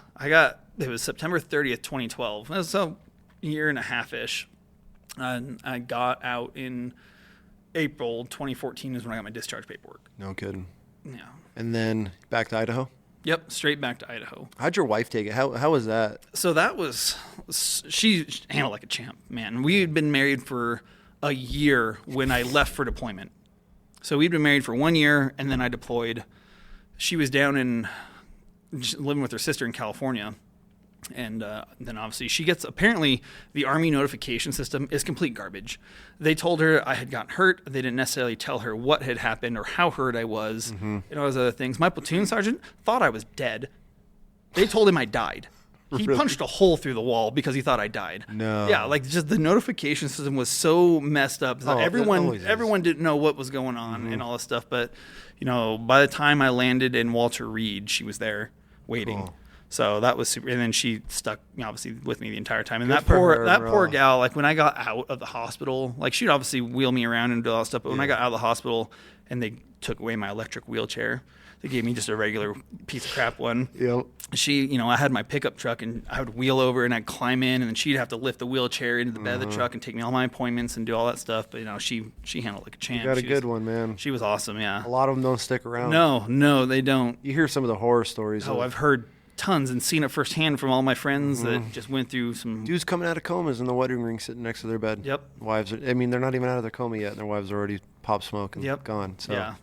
[SPEAKER 2] it was September 30th, 2012. That was a year and a half-ish. And I got out in April 2014 is when I got my discharge paperwork.
[SPEAKER 1] No kidding.
[SPEAKER 2] Yeah.
[SPEAKER 1] And then back to Idaho?
[SPEAKER 2] Yep, straight back to Idaho.
[SPEAKER 1] How'd your wife take it? How was that?
[SPEAKER 2] So she handled like a champ, man. We had been married for a year when I left for deployment. So we'd been married for 1 year, and then I deployed. She was down living with her sister in California. And then obviously she gets, apparently the Army notification system is complete garbage. They told her I had gotten hurt. They didn't necessarily tell her what had happened or how hurt I was and all those other things. My platoon sergeant thought I was dead. They told him I died. He punched a hole through the wall because he thought I died.
[SPEAKER 1] No.
[SPEAKER 2] Yeah, like just the notification system was so messed up. Everyone didn't know what was going on and all this stuff. But, by the time I landed in Walter Reed, she was there waiting. Oh. So that was super. And then she stuck, obviously, with me the entire time. And that poor gal, like when I got out of the hospital, like she'd obviously wheel me around and do all that stuff. But when I got out of the hospital and they took away my electric wheelchair, they gave me just a regular piece of crap one.
[SPEAKER 1] Yep.
[SPEAKER 2] She, I had my pickup truck and I would wheel over and I'd climb in and then she'd have to lift the wheelchair into the bed of the truck and take me all my appointments and do all that stuff. But, she handled like a champ.
[SPEAKER 1] You got a good one, man.
[SPEAKER 2] She was awesome, yeah.
[SPEAKER 1] A lot of them don't stick around.
[SPEAKER 2] No, they don't.
[SPEAKER 1] You hear some of the horror stories.
[SPEAKER 2] Oh, I've heard tons and seen it firsthand from all my friends that just went through some
[SPEAKER 1] dudes coming out of comas in the wedding ring sitting next to their bed.
[SPEAKER 2] Yep.
[SPEAKER 1] Wives they're not even out of their coma yet and their wives are already pop smoke and gone. So
[SPEAKER 2] yeah.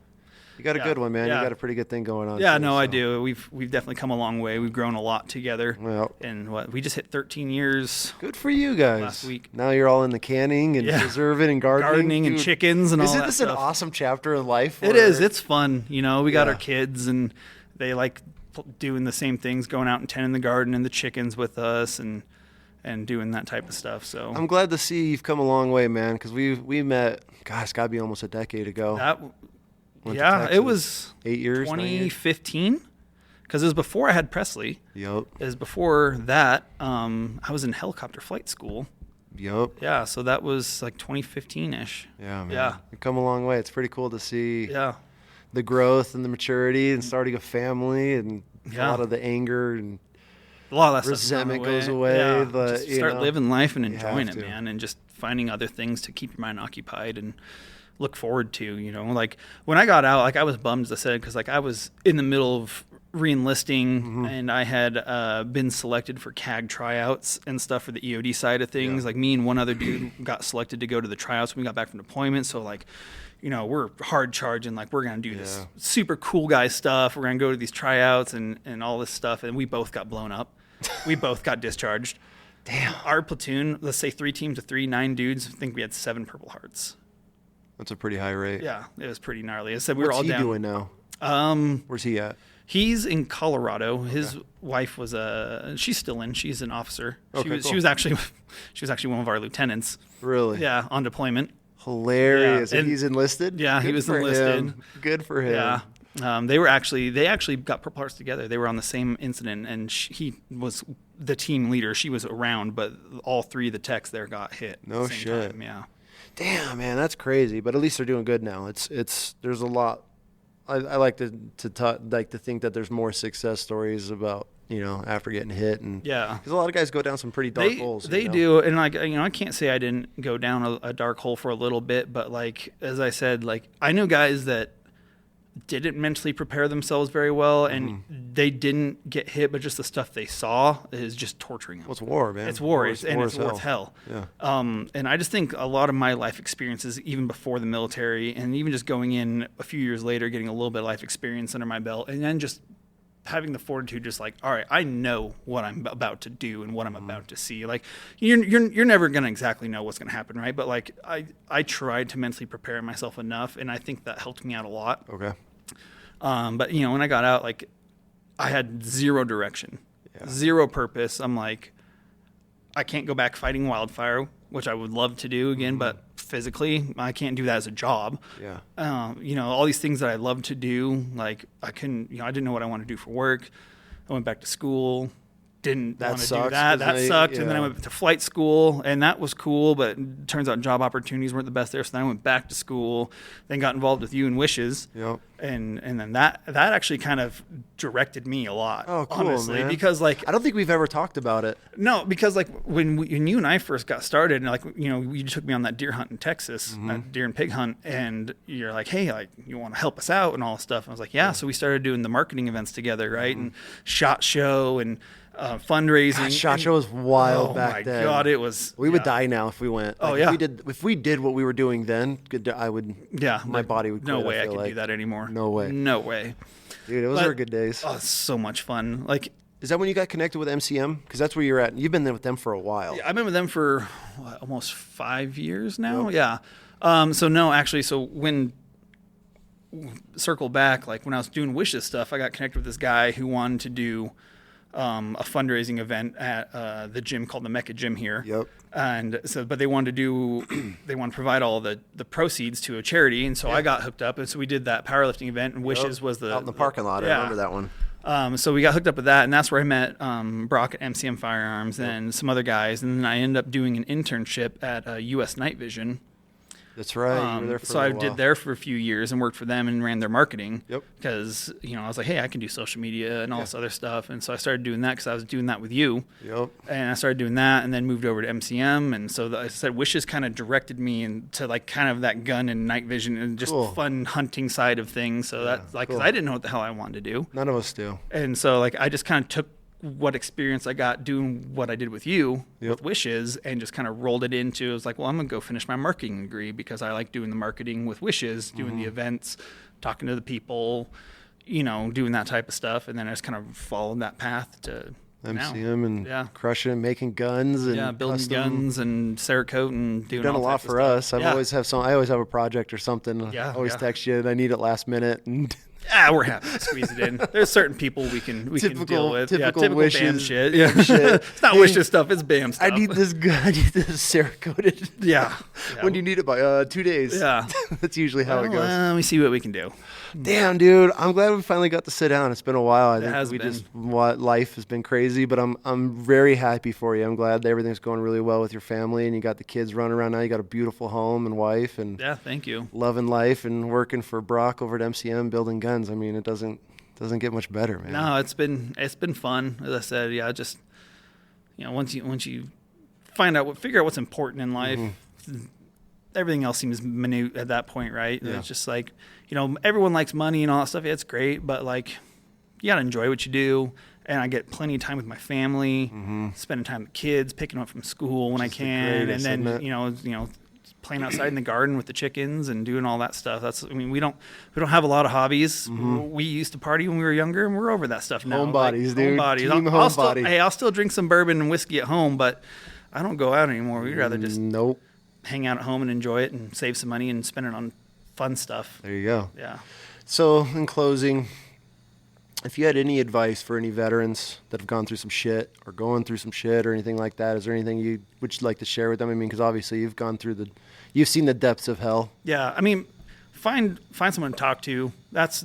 [SPEAKER 1] You got a good one, man. You got a pretty good thing going on.
[SPEAKER 2] Yeah, I do. We've definitely come a long way. We've grown a lot together.
[SPEAKER 1] Well,
[SPEAKER 2] and we just hit 13 years.
[SPEAKER 1] Good for you guys.
[SPEAKER 2] Last week.
[SPEAKER 1] Now you're all in the canning and preserving and gardening.
[SPEAKER 2] And chickens and all that
[SPEAKER 1] stuff. Isn't this an awesome chapter of life?
[SPEAKER 2] It is. It's fun. We got our kids and they like doing the same things, going out and tending the garden and the chickens with us and doing that type of stuff. So
[SPEAKER 1] I'm glad to see you've come a long way, man, because we met, gosh, it's got to be almost a decade ago.
[SPEAKER 2] It was
[SPEAKER 1] 8 years,
[SPEAKER 2] 2015. because it was before I had Presley.
[SPEAKER 1] Yep.
[SPEAKER 2] It was before that. I was in helicopter flight school.
[SPEAKER 1] Yep.
[SPEAKER 2] Yeah, so that was like 2015-ish.
[SPEAKER 1] Yeah, man.
[SPEAKER 2] Yeah.
[SPEAKER 1] You've come a long way. It's pretty cool to see
[SPEAKER 2] Yeah.
[SPEAKER 1] the growth and the maturity and starting a family and a lot of the anger and
[SPEAKER 2] a lot of that
[SPEAKER 1] resentment
[SPEAKER 2] stuff
[SPEAKER 1] goes away.
[SPEAKER 2] Yeah.
[SPEAKER 1] But
[SPEAKER 2] Just start living life and enjoying it,
[SPEAKER 1] to.
[SPEAKER 2] man, and just finding other things to keep your mind occupied and look forward to. Like when I got out, like I was bummed, as I said, because like I was in the middle of re-enlisting and I had been selected for CAG tryouts and stuff for the EOD side of things. Like me and one other dude got selected to go to the tryouts when we got back from deployment. So like, we're hard charging, like we're going to do this super cool guy stuff. We're going to go to these tryouts and all this stuff. And we both got blown up. We both got discharged.
[SPEAKER 1] Damn.
[SPEAKER 2] Our platoon, let's say 3 teams of 3, 9 dudes, I think we had 7 Purple Hearts.
[SPEAKER 1] That's a pretty high rate.
[SPEAKER 2] Yeah, it was pretty gnarly. I said we were all down.
[SPEAKER 1] What's he doing now? Where's he at?
[SPEAKER 2] He's in Colorado. His wife was she's still in. She's an officer. She was actually one of our lieutenants.
[SPEAKER 1] Really?
[SPEAKER 2] Yeah, on deployment.
[SPEAKER 1] Hilarious.
[SPEAKER 2] Yeah.
[SPEAKER 1] And he's enlisted?
[SPEAKER 2] Yeah, he was enlisted.
[SPEAKER 1] Him. Good for him.
[SPEAKER 2] Yeah. They actually got Purple Hearts together. They were on the same incident, and he was the team leader. She was around, but all 3 of the techs there got hit.
[SPEAKER 1] No
[SPEAKER 2] at the same
[SPEAKER 1] shit.
[SPEAKER 2] time. Yeah.
[SPEAKER 1] Damn, man, that's crazy. But at least they're doing good now. It's there's a lot. I like to think that there's more success stories about after getting hit and because a lot of guys go down some pretty dark holes.
[SPEAKER 2] They do, and like I can't say I didn't go down a dark hole for a little bit, but like as I said, like I knew guys that didn't mentally prepare themselves very well, and they didn't get hit, but just the stuff they saw is just torturing them.
[SPEAKER 1] Well, it's war, man.
[SPEAKER 2] It's war,
[SPEAKER 1] It's
[SPEAKER 2] hell.
[SPEAKER 1] Yeah.
[SPEAKER 2] And I just think a lot of my life experiences, even before the military, and even just going in a few years later, getting a little bit of life experience under my belt, and then just having the fortitude, just like, all right, I know what I'm about to do and what I'm about to see. Like, you're never gonna exactly know what's gonna happen, right? But like, I tried to mentally prepare myself enough, and I think that helped me out a lot.
[SPEAKER 1] Okay.
[SPEAKER 2] But when I got out, like I had 0 direction, 0 purpose. I'm like, I can't go back fighting wildfire, which I would love to do again, but physically I can't do that as a job.
[SPEAKER 1] Yeah.
[SPEAKER 2] All these things that I love to do, like I couldn't, I didn't know what I wanted to do for work. I went back to school. Didn't want to do that. That sucked. And then I went to flight school, and that was cool, but it turns out job opportunities weren't the best there. So then I went back to school, then got involved with you and Wishes. Yep. And then that actually kind of directed me a lot.
[SPEAKER 1] Oh, cool,
[SPEAKER 2] honestly,
[SPEAKER 1] man.
[SPEAKER 2] because like
[SPEAKER 1] I don't think we've ever talked about it.
[SPEAKER 2] No, because like when you and I first got started, and like you took me on that deer hunt in Texas, that deer and pig hunt, and you're like, hey, like you want to help us out and all this stuff. And I was like, yeah. So we started doing the marketing events together, right? And SHOT Show and fundraising.
[SPEAKER 1] God, SHOT Show was wild back then.
[SPEAKER 2] Oh my God, it was.
[SPEAKER 1] We would die now if we went. If we did what we were doing then, I would. Yeah, my body would.
[SPEAKER 2] No
[SPEAKER 1] quit,
[SPEAKER 2] way I could do that anymore.
[SPEAKER 1] No way.
[SPEAKER 2] No way.
[SPEAKER 1] Dude, those were good days.
[SPEAKER 2] Oh, so much fun. Like,
[SPEAKER 1] is that when you got connected with MCM? Because that's where you're at. You've been there with them for a while.
[SPEAKER 2] Yeah, I've been with them for almost 5 years now. Yep. Yeah. So when circle back, like when I was doing Wishes stuff, I got connected with this guy who wanted to do a fundraising event at the gym called the Mecca Gym here.
[SPEAKER 1] Yep.
[SPEAKER 2] And so, but they wanted to provide all the proceeds to a charity, and so I got hooked up, and so we did that powerlifting event. And Wishes was
[SPEAKER 1] out in the parking lot. I remember that one.
[SPEAKER 2] So we got hooked up with that, and that's where I met Brock at MCM Firearms and some other guys, and then I ended up doing an internship at US Night Vision.
[SPEAKER 1] That's right. You were there for
[SPEAKER 2] so
[SPEAKER 1] a
[SPEAKER 2] I
[SPEAKER 1] while.
[SPEAKER 2] did there for a few years and worked for them and ran their marketing.
[SPEAKER 1] Yep.
[SPEAKER 2] Because I was like, hey, I can do social media and all this other stuff, and so I started doing that because I was doing that with you.
[SPEAKER 1] Yep.
[SPEAKER 2] And I started doing that, and then moved over to MCM, and so I said Wishes kind of directed me into like kind of that gun and night vision and just fun hunting side of things. So that's like, because I didn't know what the hell I wanted to do.
[SPEAKER 1] None of us do.
[SPEAKER 2] And so like I just kind of took what experience I got doing what I did with you with Wishes and just kind of rolled it into, it was like, well, I'm going to go finish my marketing degree because I like doing the marketing with Wishes, doing the events, talking to the people, doing that type of stuff. And then I just kind of followed that path to
[SPEAKER 1] MCM and crushing, making guns and
[SPEAKER 2] building guns and Cerakote and doing.
[SPEAKER 1] You've done
[SPEAKER 2] all
[SPEAKER 1] a lot for us. I always have a project or something.
[SPEAKER 2] Yeah,
[SPEAKER 1] always text you and I need it last minute, and
[SPEAKER 2] we're happy to squeeze it in. There's certain people we can deal with.
[SPEAKER 1] Typical wishes.
[SPEAKER 2] BAM shit.
[SPEAKER 1] Yeah, shit.
[SPEAKER 2] It's not wishes stuff. It's BAM stuff.
[SPEAKER 1] I need this Cerakoted.
[SPEAKER 2] Yeah.
[SPEAKER 1] When do you need it by? 2 days.
[SPEAKER 2] Yeah.
[SPEAKER 1] That's usually how it goes.
[SPEAKER 2] Let me see what we can do.
[SPEAKER 1] Damn, dude. I'm glad we finally got to sit down. It's been a while. I think life has been crazy, but I'm very happy for you. I'm glad that everything's going really well with your family, and you got the kids running around now. You got a beautiful home and wife, and
[SPEAKER 2] yeah, thank you.
[SPEAKER 1] Loving life and working for Brock over at MCM building guns. I mean, it doesn't get much better, man.
[SPEAKER 2] No, it's been fun. As I said, yeah, just once you figure out what's important in life. Mm-hmm. Everything else seems minute at that point, right? Yeah. It's just like, everyone likes money and all that stuff. Yeah, it's great, but like, you got to enjoy what you do. And I get plenty of time with my family, spending time with kids, picking them up from school when I can. And then, playing outside in the garden with the chickens and doing all that stuff. We don't have a lot of hobbies. Mm-hmm. We used to party when we were younger, and we're over that stuff now.
[SPEAKER 1] Homebodies, dude.
[SPEAKER 2] Hey, I'll still drink some bourbon and whiskey at home, but I don't go out anymore. We'd rather just hang out at home and enjoy it and save some money and spend it on fun stuff.
[SPEAKER 1] There you go.
[SPEAKER 2] Yeah.
[SPEAKER 1] So in closing, if you had any advice for any veterans that have gone through some shit or going through some shit or anything like that, is there anything you would like to share with them? I mean, because obviously you've seen the depths of hell.
[SPEAKER 2] Yeah. I mean, find someone to talk to. That's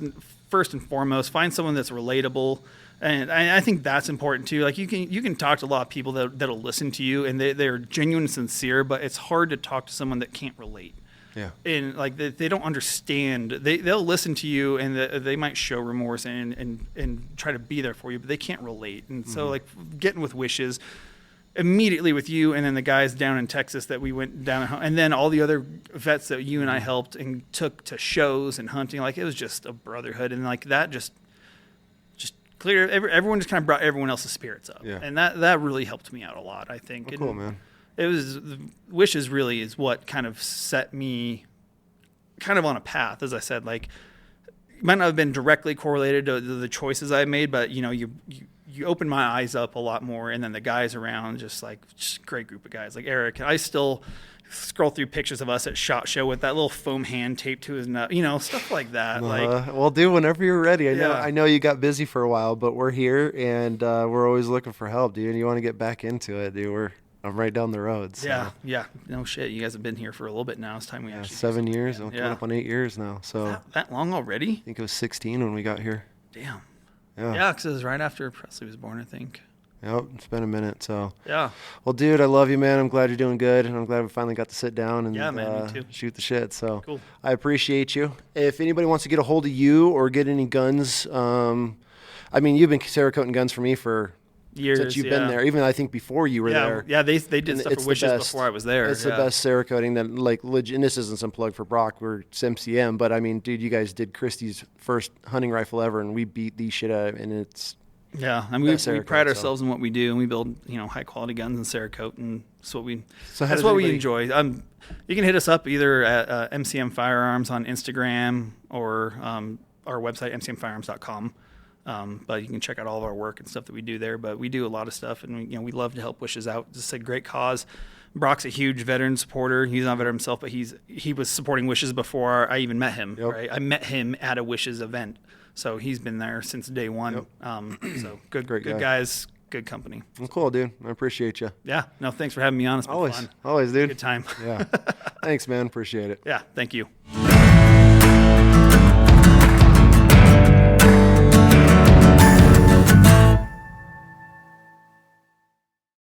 [SPEAKER 2] first and foremost. Find someone that's relatable. And I think that's important too. Like you can talk to a lot of people that'll listen to you, and they're genuine and sincere. But it's hard to talk to someone that can't relate.
[SPEAKER 1] Yeah.
[SPEAKER 2] And like they don't understand. They'll listen to you, and they might show remorse and try to be there for you, but they can't relate. And so like getting with Wishes immediately with you, and then the guys down in Texas that we went down, and then all the other vets that you and I helped and took to shows and hunting. Like it was just a brotherhood, and like that just clear. Everyone just kind of brought everyone else's spirits up, and that really helped me out a lot, I think.
[SPEAKER 1] Oh, cool, man.
[SPEAKER 2] It was Wishes really is what kind of set me kind of on a path, as I said. Like, it might not have been directly correlated to the choices I made, but you opened my eyes up a lot more, and then the guys around, just a great group of guys. Like Eric, I still scroll through pictures of us at SHOT Show with that little foam hand taped to his nut, stuff like that.
[SPEAKER 1] Well, dude, whenever you're ready. I know you got busy for a while, but we're here, and we're always looking for help, dude. And you want to get back into it, dude. I'm right down the road. So.
[SPEAKER 2] Yeah. No shit. You guys have been here for a little bit now. It's time we actually
[SPEAKER 1] 7 years. I'm coming up on 8 years now. So
[SPEAKER 2] that long already?
[SPEAKER 1] I think it was 16 when we got here.
[SPEAKER 2] Damn. Yeah, because it was right after Presley was born, I think.
[SPEAKER 1] Yep, it's been a minute. So
[SPEAKER 2] yeah.
[SPEAKER 1] Well, dude, I love you, man. I'm glad you're doing good, and I'm glad we finally got to sit down and
[SPEAKER 2] me too.
[SPEAKER 1] Shoot the shit. So
[SPEAKER 2] cool.
[SPEAKER 1] I appreciate you. If anybody wants to get a hold of you or get any guns, I mean, you've been Cerakoting guns for me for years since you've been there. Even I think before you were there.
[SPEAKER 2] Yeah, they did stuff for Wishes before I was there.
[SPEAKER 1] It's the best Cerakoting that and this isn't some plug for Brock. We're MCM, but I mean, dude, you guys did Christie's first hunting rifle ever, and we beat the shit out of it, and it's.
[SPEAKER 2] Yeah, I mean, we pride ourselves in what we do, and we build high quality guns and Cerakote, and that's what we enjoy. You can hit us up either at MCM Firearms on Instagram or our website mcmfirearms.com. But you can check out all of our work and stuff that we do there. But we do a lot of stuff, and we love to help Wishes out. It's a great cause. Brock's a huge veteran supporter. He's not a veteran himself, but he was supporting Wishes before I even met him. Yep. Right? I met him at a Wishes event, so he's been there since day one. Yep. So good guys, good company.
[SPEAKER 1] Well, cool, dude. I appreciate you.
[SPEAKER 2] Yeah. No, thanks for having me on. It's been fun.
[SPEAKER 1] Always, dude.
[SPEAKER 2] Good time.
[SPEAKER 1] Yeah. Thanks, man. Appreciate it.
[SPEAKER 2] Yeah. Thank you.